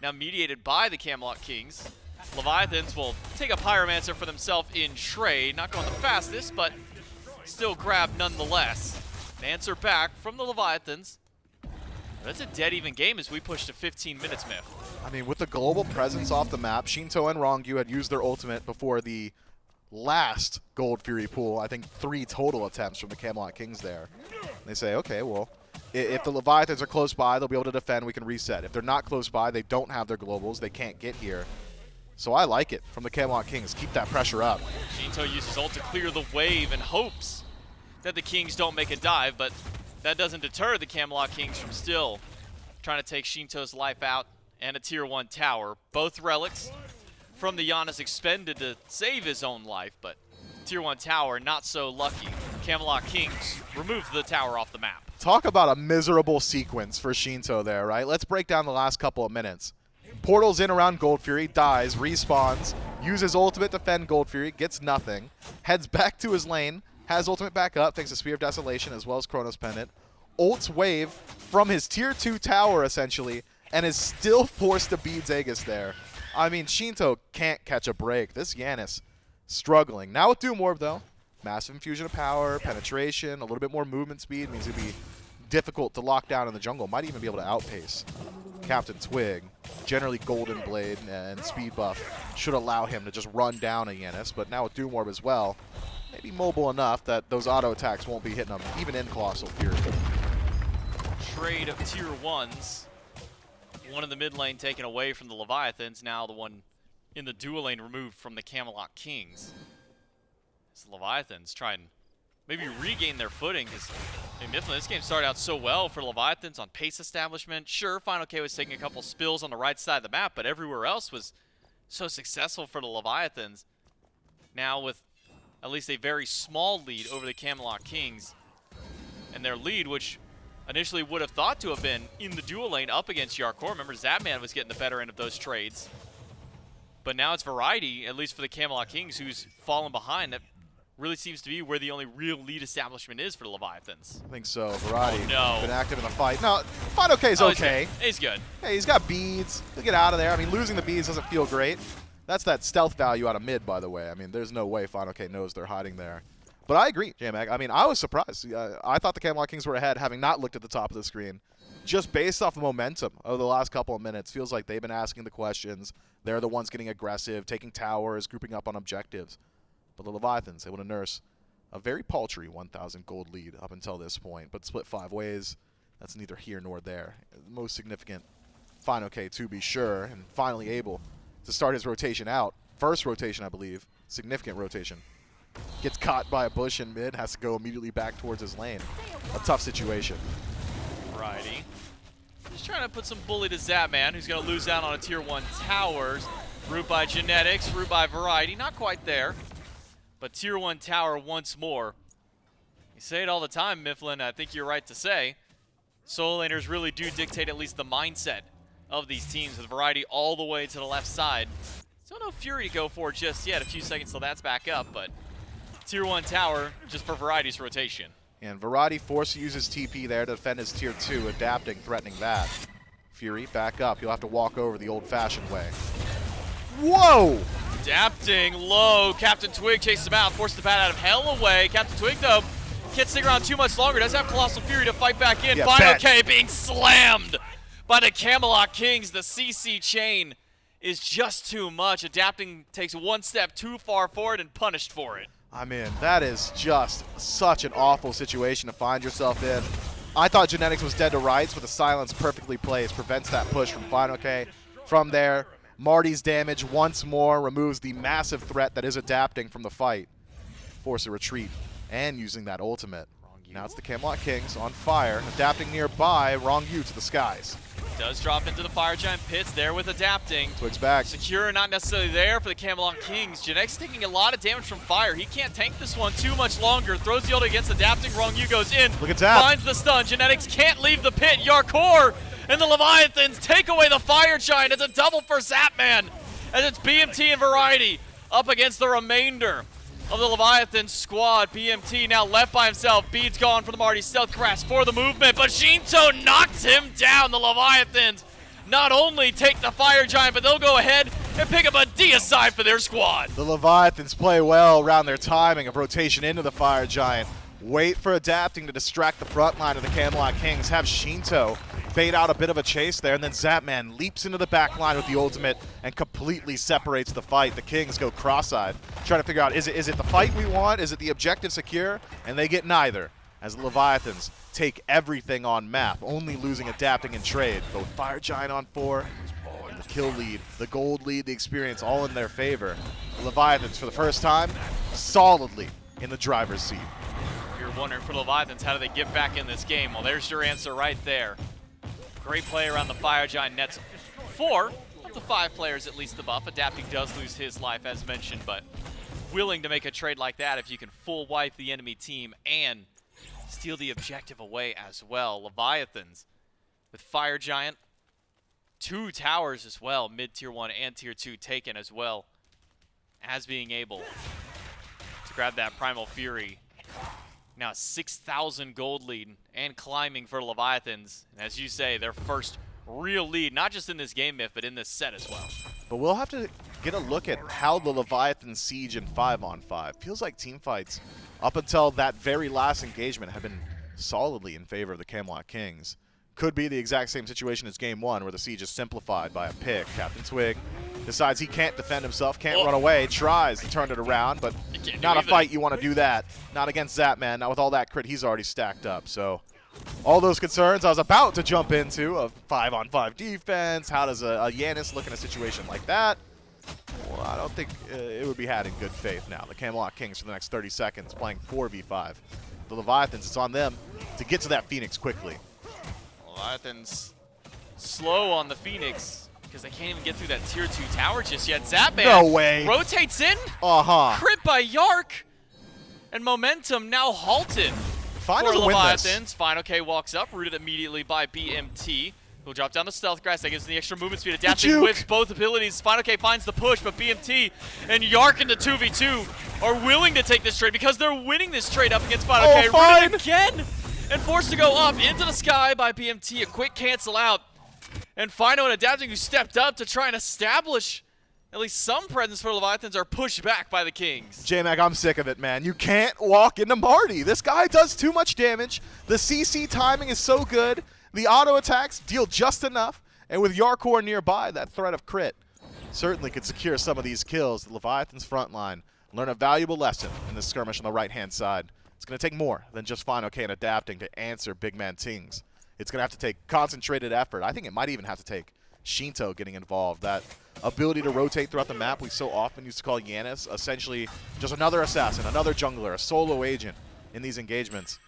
now mediated by the Camelot Kings. Leviathans will take a Pyromancer for themselves in trade. Not going the fastest, but still grab nonetheless. An answer back from the Leviathans. That's a dead even game as we push to 15 minutes, Myth. I mean, with the global presence off the map, Sheento and Ronngyu had used their ultimate before the last Gold Fury pool. I think 3 total attempts from the Camelot Kings there. And they say, okay, well, if the Leviathans are close by, they'll be able to defend, we can reset. If they're not close by, they don't have their globals, they can't get here. So I like it from the Camelot Kings. Keep that pressure up. Sheento uses ult to clear the wave and hopes that the Kings don't make a dive, but that doesn't deter the Camelot Kings from still trying to take Sheento's life out and a tier 1 tower. Both relics from the Janus expended to save his own life, but tier 1 tower not so lucky. Camelot Kings removed the tower off the map. Talk about a miserable sequence for Sheento there, right? Let's break down the last couple of minutes. Portals in around Gold Fury, dies, respawns, uses ultimate to defend Gold Fury, gets nothing, heads back to his lane, has ultimate back up thanks to Spear of Desolation as well as Chronos Pendant, ults wave from his tier 2 tower essentially, and is still forced to bead Aegis there. I mean, Sheento can't catch a break. This Janus struggling. Now with Doom Orb though, massive infusion of power, penetration, a little bit more movement speed means it'd be difficult to lock down in the jungle. Might even be able to outpace CaptainTwig. Generally Golden Blade and speed buff should allow him to just run down a Janus, but now with Doom Orb as well, maybe mobile enough that those auto attacks won't be hitting him, even in Colossal Fury. Trade of tier 1s. One in the mid lane taken away from the Leviathans, now the one in the dual lane removed from the Camelot Kings. As the Leviathans try and maybe regain their footing, because this game started out so well for Leviathans on pace establishment. Sure, fineokay was taking a couple spills on the right side of the map, but everywhere else was so successful for the Leviathans. Now with at least a very small lead over the Camelot Kings, and their lead, which initially would have thought to have been in the dual lane up against Jarcorrr. Remember, Zapman was getting the better end of those trades. But now it's Variety, at least for the Camelot Kings, who's fallen behind. That really seems to be where the only real lead establishment is for the Leviathans. I think so. Variety no. been active in the fight. No, fineokay's okay. He's good. Hey, he's got beads. He'll get out of there. I mean, losing the beads doesn't feel great. That's that stealth value out of mid, by the way. I mean, there's no way fineokay knows they're hiding there. But I agree, J-Mag. I mean, I was surprised. I thought the Camelot Kings were ahead, having not looked at the top of the screen. Just based off the momentum of the last couple of minutes, feels like they've been asking the questions. They're the ones getting aggressive, taking towers, grouping up on objectives. But the Leviathans able to nurse a very paltry 1,000 gold lead up until this point. But split 5 ways, that's neither here nor there. Most significant, fineokay to be sure, and finally able to start his rotation out. First rotation, I believe. Significant rotation. Gets caught by a bush in mid, has to go immediately back towards his lane. A tough situation. Variety. Just trying to put some bully to Zapman, who's going to lose out on a tier 1 towers. Root by Genetics, root by Variety. Not quite there, but tier 1 tower once more. You say it all the time, Mifflin. I think you're right to say. Solo laners really do dictate at least the mindset of these teams, with Variety all the way to the left side. Still no Fury to go for just yet. A few seconds till that's back up, but tier 1 tower just for Variety's rotation. And Variety forced to use his TP there to defend his tier 2, adapting, threatening that. Fury, back up. You'll have to walk over the old-fashioned way. Whoa! Adapting low. CaptainTwig chases him out, forces the bat out of hell away. CaptainTwig, though, can't stick around too much longer. Does have Colossal Fury to fight back in. Yeah, fineokay being slammed by the Camelot Kings. The CC chain is just too much. Adapting takes one step too far forward and punished for it. I mean, that is just such an awful situation to find yourself in. I thought Genetics was dead to rights, but the silence perfectly placed prevents that push from fineokay. From there, Marty's damage once more removes the massive threat that is adapting from the fight. Force a retreat and using that ultimate. Now it's the Camelot Kings on fire, adapting nearby, Ronngyu to the skies. Does drop into the Fire Giant pits there with adapting. Twig's back. Secure not necessarily there for the Camelot Kings. Genetics taking a lot of damage from fire. He can't tank this one too much longer. Throws the ult against adapting. Ronngyu goes in. Look at that. Finds the stun. Genetics can't leave the pit. Jarcorrr and the Leviathans take away the Fire Giant. It's a double for Zapman. As it's BMT and Variety up against the remainder of the Leviathan squad. BMT now left by himself. Bead's gone for the Marty. Stealth grasp for the movement, but Sheento knocks him down. The Leviathans not only take the Fire Giant, but they'll go ahead and pick up a deicide for their squad. The Leviathans play well around their timing of rotation into the Fire Giant. Wait for adapting to distract the front line of the Camelot Kings. Have Sheento bait out a bit of a chase there, and then Zapman leaps into the back line with the ultimate and completely separates the fight. The Kings go cross-eyed, trying to figure out, is it the fight we want? Is it the objective secure? And they get neither, as the Leviathans take everything on map, only losing adapting and trade. Both Fire Giant on 4, the kill lead, the gold lead, the experience, all in their favor. The Leviathans, for the first time, solidly in the driver's seat. You're wondering for the Leviathans, how do they get back in this game? Well, there's your answer right there. Great play around the Fire Giant. Nets 4 of the 5 players at least the buff. Adapting does lose his life as mentioned, but willing to make a trade like that if you can full wipe the enemy team and steal the objective away as well. Leviathans with Fire Giant, 2 towers as well, mid tier 1 and tier 2 taken as well as being able to grab that Primal Fury. Now 6,000 gold lead and climbing for Leviathans. And as you say, their first real lead, not just in this game, Myth, but in this set as well. But we'll have to get a look at how the Leviathans siege in 5-on-5. Feels like team fights up until that very last engagement have been solidly in favor of the Camelot Kings. Could be the exact same situation as game 1, where the siege is simplified by a pick. CaptainTwig decides he can't defend himself, can't run away, tries to turn it around, but not a fight you want to do that. Not against Zapman, not with all that crit he's already stacked up. So all those concerns I was about to jump into of 5-on-5 defense, how does a Janus look in a situation like that? Well, I don't think it would be had in good faith now. The Camelot Kings for the next 30 seconds playing 4v5. The Leviathans, it's on them to get to that Phoenix quickly. Leviathans slow on the Phoenix because they can't even get through that tier 2 tower just yet. Zapman No way. rotates in. Uh-huh. Crit by Yark. And momentum now halted Finals for win this. Leviathans. fineokay walks up, rooted immediately by BMT. He'll drop down the stealth grass. That gives him the extra movement speed. Adapting juke. with both abilities. fineokay finds the push, but BMT and Yark in the 2v2 are willing to take this trade because they're winning this trade up against fineokay. Oh, fine. Rooted again and forced to go up into the sky by BMT. A quick cancel out. And Fino and Adapting, who stepped up to try and establish at least some presence for Leviathans, are pushed back by the Kings. J-Mac, I'm sick of it, man. You can't walk into Marty. This guy does too much damage. The CC timing is so good. The auto attacks deal just enough. And with Jarcorrr nearby, that threat of crit certainly could secure some of these kills. The Leviathan's front line learn a valuable lesson in this skirmish on the right-hand side. It's going to take more than just fineokay and Adapting to answer BigManTingz. It's going to have to take concentrated effort. I think it might even have to take Sheento getting involved. That ability to rotate throughout the map we so often used to call Janus, essentially just another assassin, another jungler, a solo agent in these engagements.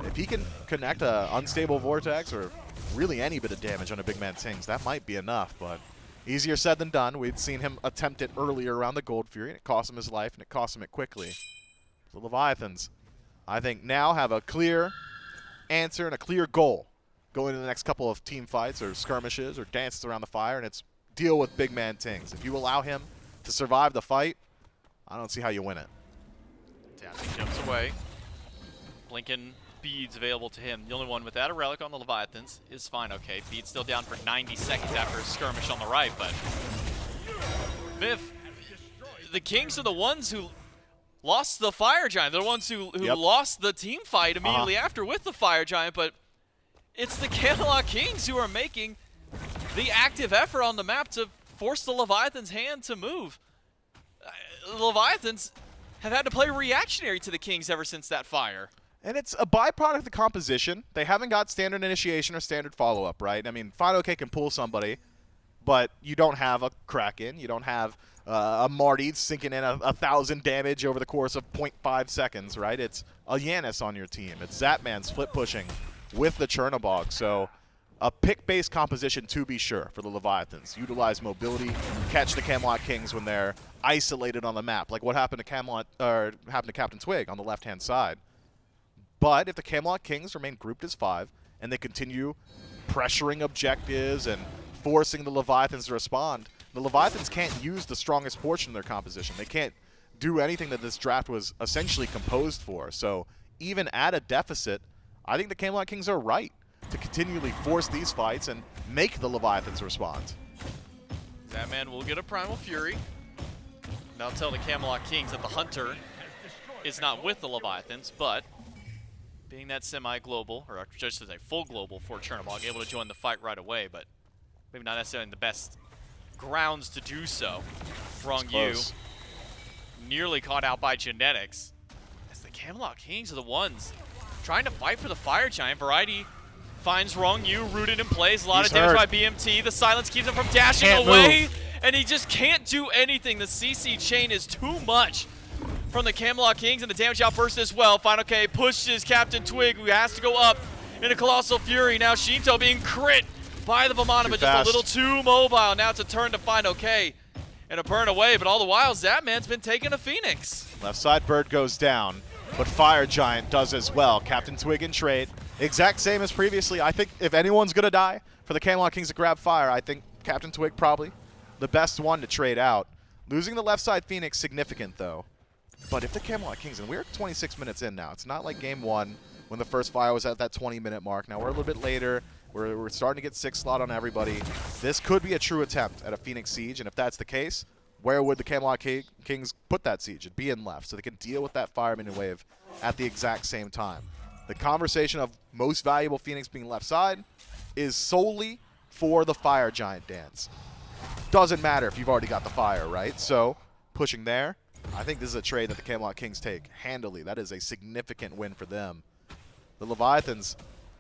If he can connect an unstable vortex or really any bit of damage on a BigManTingz, that might be enough, but easier said than done. We'd seen him attempt it earlier around the Gold Fury, and it cost him his life, and it cost him it quickly. The Leviathans, I think, now have a clear answer and a clear goal going into the next couple of team fights or skirmishes or dances around the fire, and it's deal with BigManTingz. If you allow him to survive the fight, I don't see how you win it. Adapting jumps away. Blinking beads available to him. The only one without a relic on the Leviathans is fineokay. Bead's still down for 90 seconds after a skirmish on the right, but Biff, the Kings are the ones who lost the Fire Giant. They're the ones who lost the team fight immediately after with the Fire Giant, but it's the Camelot Kings who are making the active effort on the map to force the Leviathan's hand to move. The Leviathans have had to play reactionary to the Kings ever since that fire. And it's a byproduct of the composition. They haven't got standard initiation or standard follow-up, right? I mean, fineokay can pull somebody, but you don't have a Kraken. You don't have a Marty sinking in 1,000 damage over the course of 0.5 seconds, right? It's a Janus on your team. It's Zapman split pushing with the Chernobog. So a pick-based composition to be sure for the Leviathans. Utilize mobility, catch the Camelot Kings when they're isolated on the map, like what happened to CaptainTwig on the left-hand side. But if the Camelot Kings remain grouped as 5 and they continue pressuring objectives and forcing the Leviathans to respond, the Leviathans can't use the strongest portion of their composition. They can't do anything that this draft was essentially composed for. So even at a deficit, I think the Camelot Kings are right to continually force these fights and make the Leviathans respond. Zapman will get a Primal Fury. Now tell the Camelot Kings that the Hunter is not with the Leviathans, but being that semi-global, or just as a full global for Chernobog, able to join the fight right away, but maybe not necessarily in the best grounds to do so. Ronngyu nearly caught out by genetics, as the Camelot Kings are the ones trying to fight for the Fire Giant. Variety finds Ronngyu rooted in place. A lot of damage by BMT. The silence keeps him from dashing away, and he just can't do anything. The CC chain is too much from the Camelot Kings, and the damage outburst as well. fineokay pushes CaptainTwig, who has to go up in a Colossal Fury. Now Sheento being crit by the Vamana, but just a little too mobile. Now it's a turn to fineokay and a burn away, but all the while Zapman's been taking a Phoenix. Left side bird goes down, but Fire Giant does as well. CaptainTwig in trade. Exact same as previously. I think if anyone's going to die for the Camelot Kings to grab Fire, I think CaptainTwig probably the best one to trade out. Losing the left side Phoenix significant though. But if the Camelot Kings, and we're 26 minutes in now, it's not like game 1 when the first fire was at that 20-minute mark. Now we're a little bit later. We're starting to get 6 slot on everybody. This could be a true attempt at a Phoenix siege, and if that's the case, where would the Camelot Kings put that siege? It'd be in left, so they can deal with that fire minion wave at the exact same time. The conversation of most valuable Phoenix being left side is solely for the Fire Giant dance. Doesn't matter if you've already got the fire, right? So pushing there. I think this is a trade that the Camelot Kings take handily. That is a significant win for them. The Leviathans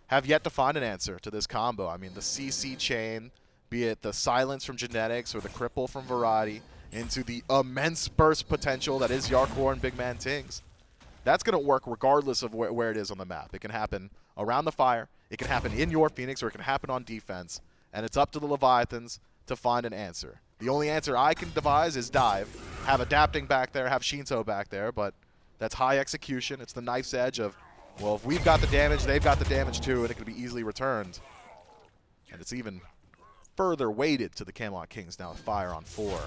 have yet to find an answer to this combo. I mean, the CC chain, be it the silence from genetics or the cripple from variety, into the immense burst potential that is Jarcorrr and BigManTingz. That's going to work regardless of where it is on the map. It can happen around the fire, it can happen in your Phoenix, or it can happen on defense. And it's up to the Leviathans to find an answer. The only answer I can devise is dive, have adapting back there, have Sheento back there, but that's high execution. It's the knife's edge of, well, if we've got the damage, they've got the damage too, and it can be easily returned. And it's even further weighted to the Camelot Kings now with fire on 4.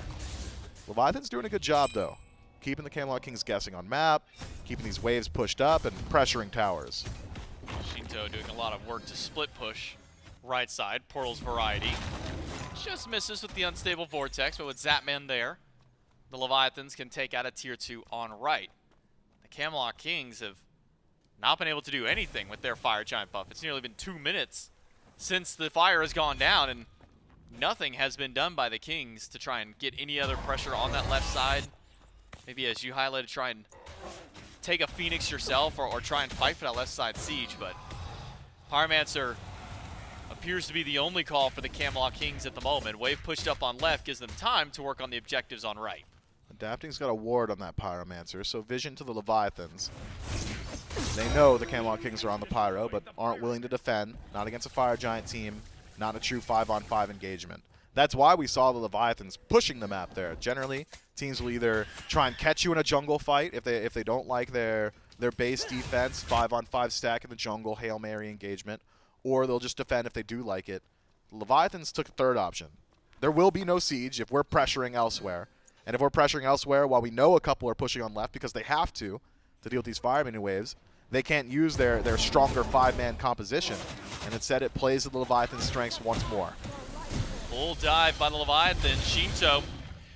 Leviathan's doing a good job though, keeping the Camelot Kings guessing on map, keeping these waves pushed up, and pressuring towers. Sheento doing a lot of work to split push right side. Portal's variety just misses with the unstable vortex, but with Zapman there, the Leviathans can take out a tier 2 on right. The Camelot Kings have not been able to do anything with their Fire Giant buff. It's nearly been 2 minutes since the fire has gone down, and nothing has been done by the Kings to try and get any other pressure on that left side. Maybe as you highlighted, try and take a Phoenix yourself or try and fight for that left side siege, but Pyromancer appears to be the only call for the Camelot Kings at the moment. Wave pushed up on left gives them time to work on the objectives on right. Adapting's got a ward on that Pyromancer, so vision to the Leviathans. They know the Camelot Kings are on the Pyro, but aren't willing to defend. Not against a Fire Giant team, not a true 5-on-5 engagement. That's why we saw the Leviathans pushing the map there. Generally, teams will either try and catch you in a jungle fight if they don't like their base defense, 5-on-5 stack in the jungle, Hail Mary engagement, or they'll just defend if they do like it. The Leviathans took a third option. There will be no siege if we're pressuring elsewhere. And if we're pressuring elsewhere, while we know a couple are pushing on left because they have to deal with these fire mini waves, they can't use their stronger 5-man composition. And instead it plays to the Leviathan's strengths once more. Full dive by the Leviathan. Sheento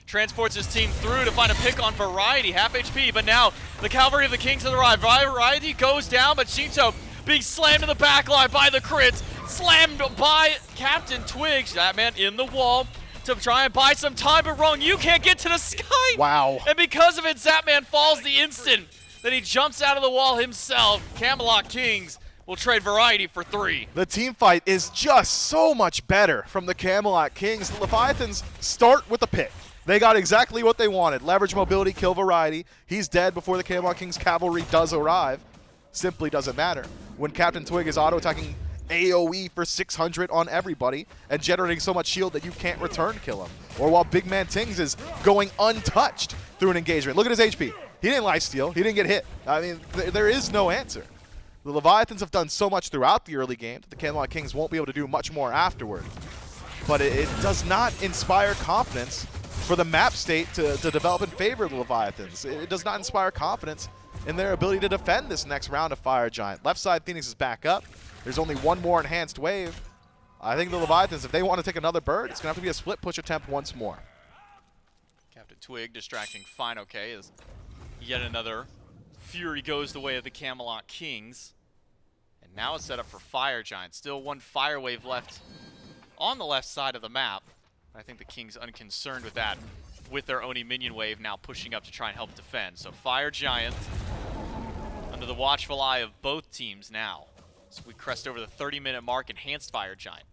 transports his team through to find a pick on Variety, half HP, but now the Cavalry of the Kings have arrived. Variety goes down, but Sheento being slammed in the backline by the crits, slammed by CaptainTwig. That man in the wall. to try and buy some time, but Ronngyu can't get to the sky. Wow. And because of it, Zapman falls the instant that he jumps out of the wall himself. Camelot Kings will trade Variety for 3. The team fight is just so much better from the Camelot Kings. The Leviathans start with the pick. They got exactly what they wanted. Leverage mobility, kill Variety. He's dead before the Camelot Kings cavalry does arrive. Simply doesn't matter. When CaptainTwig is auto-attacking AoE for 600 on everybody and generating so much shield that you can't return kill him. Or while BigManTingz is going untouched through an engagement. Look at his HP. He didn't lifesteal. He didn't get hit. I mean, there is no answer. The Leviathans have done so much throughout the early game that the Camelot Kings won't be able to do much more afterward. But it does not inspire confidence for the map state to develop in favor of the Leviathans. It does not inspire confidence in their ability to defend this next round of Fire Giant. Left side Phoenix is back up. There's only one more enhanced wave. I think the Leviathans, if they want to take another bird, it's going to have to be a split push attempt once more. CaptainTwig distracting fineokay as yet another Fury goes the way of the Camelot Kings. And now it's set up for Fire Giant. Still one Fire Wave left on the left side of the map. I think the Kings unconcerned with that, with their Oni minion wave now pushing up to try and help defend. So Fire Giant under the watchful eye of both teams now. So we crest over the 30-minute mark. Enhanced Fire Giant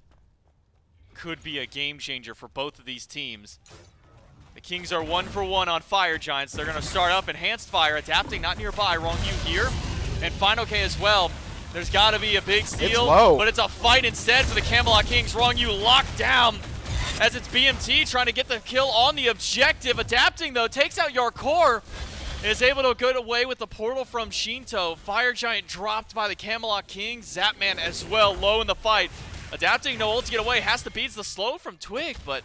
could be a game changer for both of these teams. The Kings are 1 for 1 on Fire Giants. They're going to start up Enhanced Fire, adapting not nearby. Ronngyu here, and fineokay as well. There's got to be a big steal, but it's a fight instead for the Camelot Kings. Ronngyu locked down as it's BMT trying to get the kill on the objective. Adapting though, takes out Jarcorrr, is able to get away with the portal from Sheento. Fire Giant dropped by the Camelot Kings. Zapman as well, low in the fight. Adapting, no ult to get away, has to beat the slow from Twig, but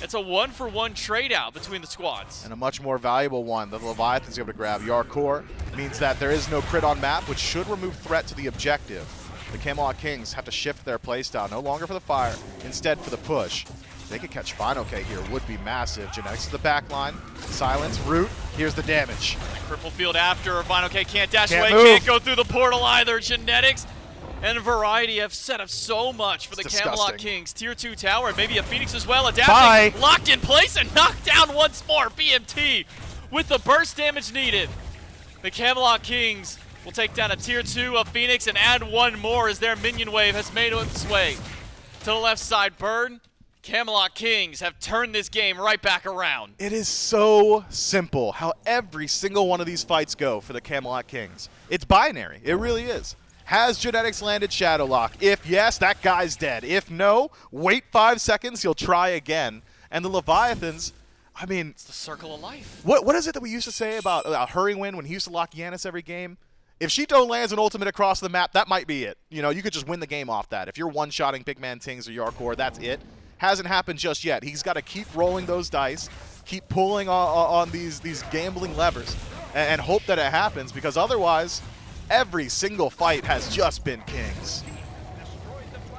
it's a 1-for-1 trade out between the squads. And a much more valuable one that the Leviathan's able to grab. Jarcorrr means that there is no crit on map, which should remove threat to the objective. The Camelot Kings have to shift their playstyle, no longer for the fire, instead for the push. They could catch fineokay here, would be massive. Genetics to the back line, silence, root, here's the damage. Cripple field after, fineokay can't dash Can't away, move. can't go through the portal either. Genetics and Variety have set up so much for the Camelot Kings. Tier 2 tower, maybe a Phoenix as well. Adapting, locked in place and knocked down once more. BMT with the burst damage needed. The Camelot Kings will take down a Tier 2 of Phoenix and add one more as their minion wave has made its way to the left side. Bird, Camelot Kings have turned this game right back around. It is so simple how every single one of these fights go for the Camelot Kings. It's binary, it really is. Has Genetics landed Shadow Lock? If yes, that guy's dead. If no, wait 5 seconds, he'll try again. And the Leviathans, I mean, It's the circle of life. what is it that we used to say about Hurrywin when he used to lock Janus every game? If Sheento lands an ultimate across the map, that might be it. You know, you could just win the game off that. If you're one-shotting BigManTingz or Jarcorrr, that's it. Hasn't happened just yet. He's got to keep rolling those dice, keep pulling on these gambling levers, and hope that it happens, because otherwise, every single fight has just been Kings.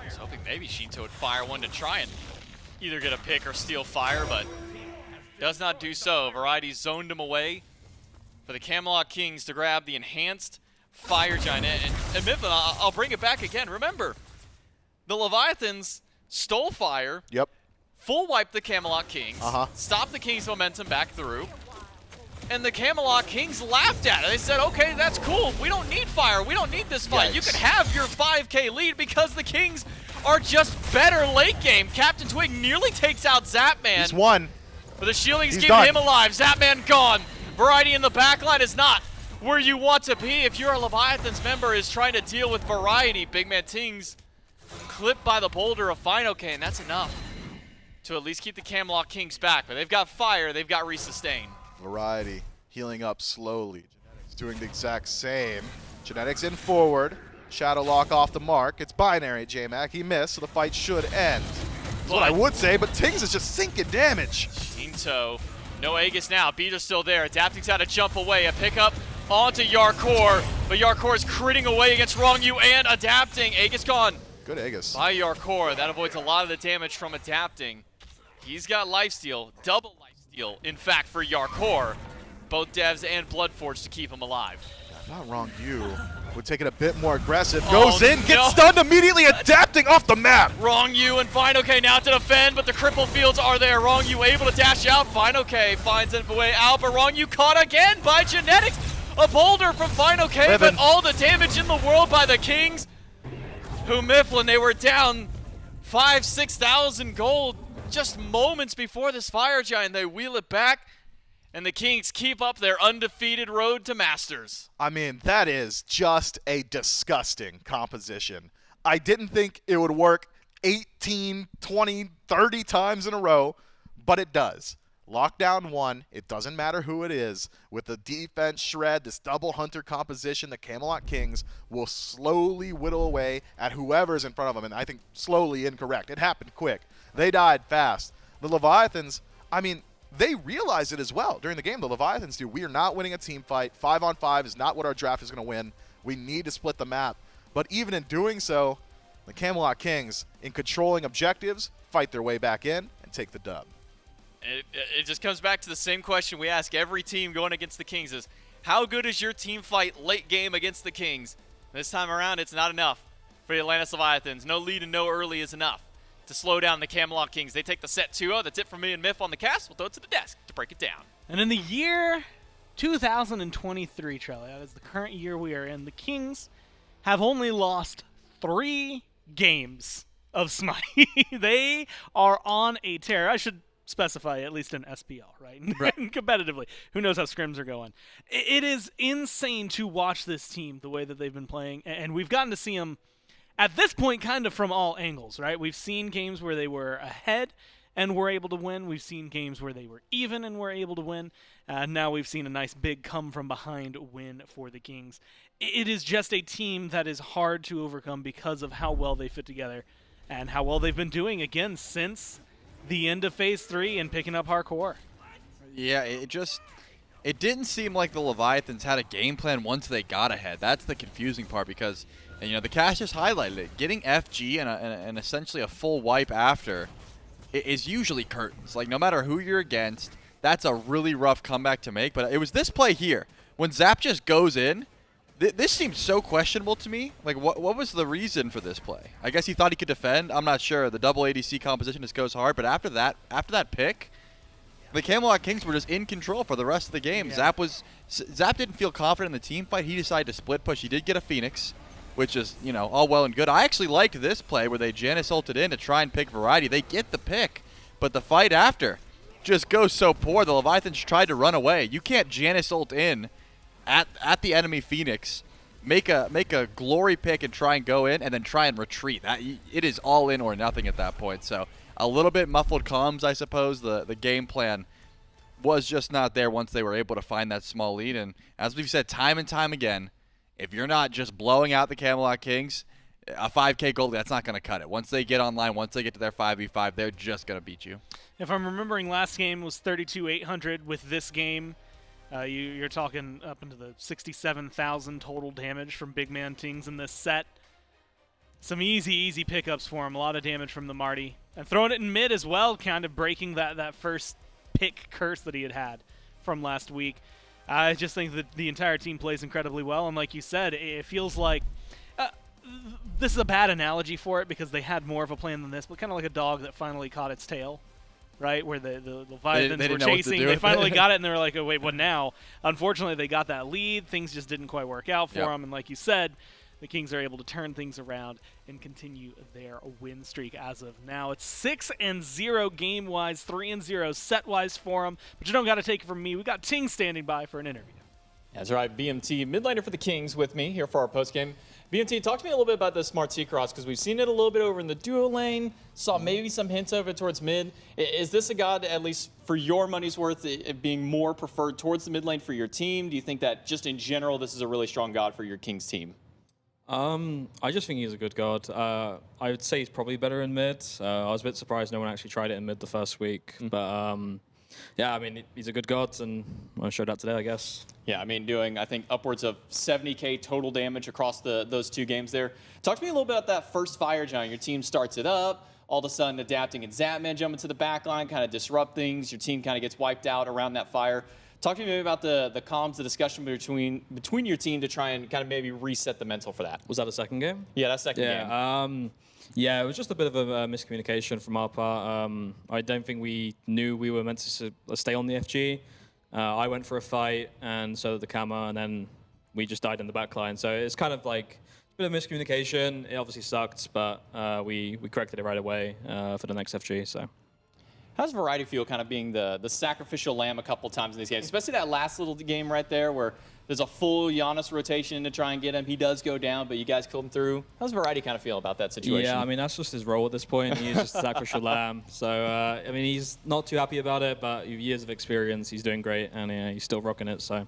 I was hoping maybe Sheento would fire one to try and either get a pick or steal fire, but does not do so. Variety zoned him away for the Camelot Kings to grab the enhanced Fire Giant. And Mifflin, I'll bring it back again. Remember, the Leviathans stole fire, full wiped the Camelot Kings, stopped the Kings' momentum back through, and the Camelot Kings laughed at it. They said, okay, that's cool. We don't need fire. We don't need this fight. You can have your 5K lead because the Kings are just better late game. CaptainTwig nearly takes out Zapman. He's won. But the shielding's He's keeping done. him alive. Zapman gone. Variety in the backline is not where you want to be if you're a Leviathans member is trying to deal with Variety. BigManTingz clipped by the boulder of fineokay, and that's enough to at least keep the Camelot Kings back. But they've got fire. They've got resustain. Variety healing up slowly. Genetics doing the exact same. Genetics in forward. Shadow Lock off the mark. It's binary, J-Mac. He missed, so the fight should end. That's what I would say, but Tings is just sinking damage. Sheento, no Aegis now. Beater's still there. Adapting's had to jump away. A pickup onto Jarcorrr, but Jarcorrr is critting away against Ronngyu and Adapting. Aegis gone. Good Aegis. By Jarcorrr. That avoids a lot of the damage from Adapting. He's got lifesteal, double lifesteal, in fact, for Jarcorrr. Both devs and Bloodforge to keep him alive. Not Ronngyu. would take it a bit more aggressive. Goes in, no. gets stunned immediately, adapting off the map. Ronngyu and fineokay now to defend, but the crippled fields are there. Ronngyu able to dash out. fineokay finds a way out, but Ronngyu caught again by genetics. A boulder from fineokay, but all the damage in the world by the Kings, who Mifflin, they were down 5,000-6,000 gold just moments before this Fire Giant. They wheel it back, and the Kings keep up their undefeated road to Masters. I mean, that is just a disgusting composition. I didn't think it would work 18, 20, 30 times in a row, but it does. Lockdown 1, it doesn't matter who it is. With the defense shred, this double hunter composition, the Camelot Kings will slowly whittle away at whoever's in front of them. And I think slowly incorrect. It happened quick. They died fast. The Leviathans, I mean, they realize it as well during the game. The Leviathans do. We are not winning a team fight. 5-on-5 is not what our draft is going to win. We need to split the map. But even in doing so, the Camelot Kings, in controlling objectives, fight their way back in and take the dub. It just comes back to the same question we ask every team going against the Kings is, how good is your team fight late game against the Kings? This time around, it's not enough for the Atlantis Leviathans. No lead and no early is enough to slow down the Camelot Kings. They take the set 2-0. That's it from me and Miff on the cast. We'll throw it to the desk to break it down. And in the year 2023, Trelly, that is the current year we are in, the Kings have only lost 3 games of SMITE. They are on a tear. I should specify at least in SPL, right? And competitively. Who knows how scrims are going. It is insane to watch this team the way that they've been playing, and we've gotten to see them at this point kind of from all angles, right? We've seen games where they were ahead and were able to win. We've seen games where they were even and were able to win. Now we've seen a nice big come from behind win for the Kings. It is just a team that is hard to overcome because of how well they fit together and how well they've been doing, again, since the end of Phase 3 and picking up Jarcorrr. Yeah, it didn't seem like the Leviathans had a game plan once they got ahead. That's the confusing part because, you know, the cast just highlighted it. Getting FG and essentially a full wipe after is usually curtains. Like, no matter who you're against, that's a really rough comeback to make. But it was this play here. When Zap just goes in, this seemed so questionable to me. Like, what was the reason for this play? I guess he thought he could defend. I'm not sure. The double ADC composition just goes hard. But after that pick, the Camelot Kings were just in control for the rest of the game. Yeah. Zap didn't feel confident in the team fight. He decided to split push. He did get a Phoenix, which is, you know, all well and good. I actually liked this play where they Janus ulted in to try and pick Variety. They get the pick, but the fight after just goes so poor. The Leviathans tried to run away. You can't Janus ult in at the enemy Phoenix, make a glory pick and try and go in, and then try and retreat. It is all in or nothing at that point. So a little bit muffled comms, I suppose. The game plan was just not there once they were able to find that small lead. And as we've said time and time again, if you're not just blowing out the Camelot Kings, a 5K gold, that's not going to cut it. Once they get online, once they get to their 5v5, they're just going to beat you. If I'm remembering, last game was 32,800. With this game, you're talking up into the 67,000 total damage from BigManTingz in this set. Some easy pickups for him. A lot of damage from the Marty. And throwing it in mid as well, kind of breaking that first pick curse that he had from last week. I just think that the entire team plays incredibly well. And like you said, it feels like this is a bad analogy for it because they had more of a plan than this, but kind of like a dog that finally caught its tail. Right, where the Leviathans were chasing. They finally got it, and they were like, oh, wait, what now? Unfortunately, they got that lead. Things just didn't quite work out for them. And like you said, the Kings are able to turn things around and continue their win streak as of now. It's 6-0 game-wise, 3-0 set-wise for them. But you don't got to take it from me. We got Ting standing by for an interview. That's right, BMT, mid laner for the Kings with me here for our postgame. BMT, talk to me a little bit about this Martichoras, because we've seen it a little bit over in the duo lane, saw maybe some hints of it towards mid. Is this a god, at least for your money's worth, it being more preferred towards the mid lane for your team? Do you think that just in general, this is a really strong god for your Kings team? I just think he's a good god. I would say he's probably better in mid. I was a bit surprised no one actually tried it in mid the first week, but yeah, I mean, he's a good god, and I showed that today, I guess. Yeah, I mean, doing, I think, upwards of 70k total damage across those 2 games there. Talk to me a little bit about that first Fire Giant. Your team starts it up, all of a sudden adapting and Zapman jumping to the back line, kind of disrupt things. Your team kind of gets wiped out around that fire. Talk to me maybe about the comms, the discussion between your team to try and kind of maybe reset the mental for that. Was that the second game? Yeah, that's second game. Yeah, it was just a bit of a miscommunication from our part. I don't think we knew we were meant to stay on the FG. I went for a fight, and so did the Kama, and then we just died in the backline. So it's kind of like a bit of miscommunication. It obviously sucked, but we corrected it right away for the next FG. So. How's Variety feel kind of being the sacrificial lamb a couple times in these games, especially that last little game right there where there's a full Janus rotation to try and get him. He does go down, but you guys killed him through. How's Variety kind of feel about that situation? Yeah, I mean, that's just his role at this point. He's just a sacrificial lamb. So, I mean, he's not too happy about it, but with years of experience, he's doing great, and he's still rocking it. So,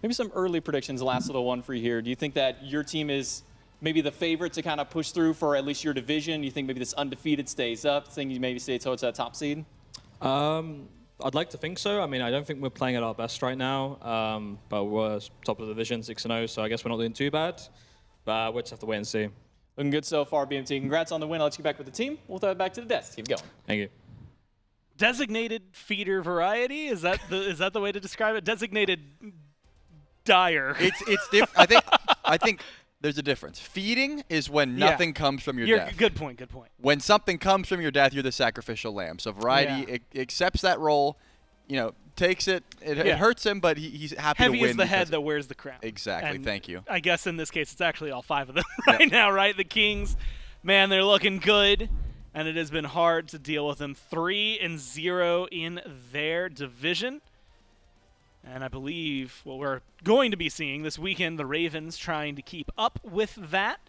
maybe some early predictions, last little one for you here. Do you think that your team is maybe the favorite to kind of push through for at least your division? Do you think maybe this undefeated stays up? Think you maybe stay towards that top seed? I'd like to think so. I mean, I don't think we're playing at our best right now, but we're top of the division, 6-0, so I guess we're not doing too bad. But we'll just have to wait and see. Looking good so far, BMT. Congrats on the win. I'll let you get back with the team. We'll throw it back to the desk. Keep going. Thank you. Designated feeder variety? Is that the way to describe it? Designated dyer. It's different. I think there's a difference. Feeding is when nothing comes from your death. Good point. When something comes from your death, you're the sacrificial lamb. So Variety accepts that role, takes it. It hurts him, but he's happy Heavy to win. Is the head that wears the crown. Exactly. And thank you. I guess in this case, it's actually all 5 of them right now, right? The Kings, man, they're looking good, and it has been hard to deal with them. 3-0 in their division. And I believe what we're going to be seeing this weekend, the Ravens trying to keep up with that.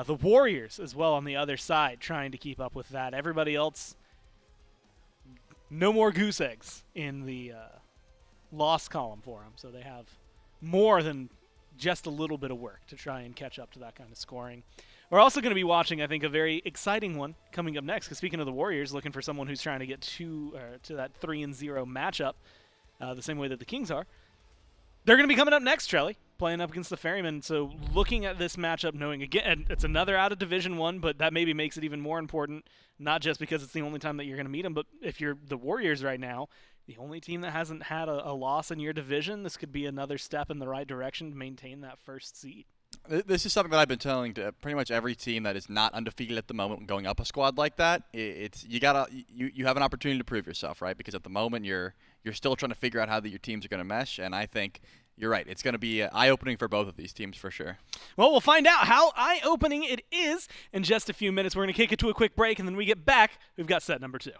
The Warriors as well on the other side trying to keep up with that. Everybody else, no more goose eggs in the loss column for them. So they have more than just a little bit of work to try and catch up to that kind of scoring. We're also going to be watching, I think, a very exciting one coming up next. Because speaking of the Warriors, looking for someone who's trying to get to that 3-0 matchup. The same way that the Kings are. They're going to be coming up next, Trelly, playing up against the Ferrymen. So looking at this matchup, knowing, again, it's another out of Division 1, but that maybe makes it even more important, not just because it's the only time that you're going to meet them, but if you're the Warriors right now, the only team that hasn't had a loss in your division, this could be another step in the right direction to maintain that first seed. This is something that I've been telling to pretty much every team that is not undefeated at the moment when going up a squad like that. You have an opportunity to prove yourself, right? Because at the moment you're still trying to figure out how your teams are going to mesh, and I think you're right. It's going to be eye-opening for both of these teams for sure. Well, we'll find out how eye-opening it is in just a few minutes. We're going to kick it to a quick break, and then we get back. We've got set number 2.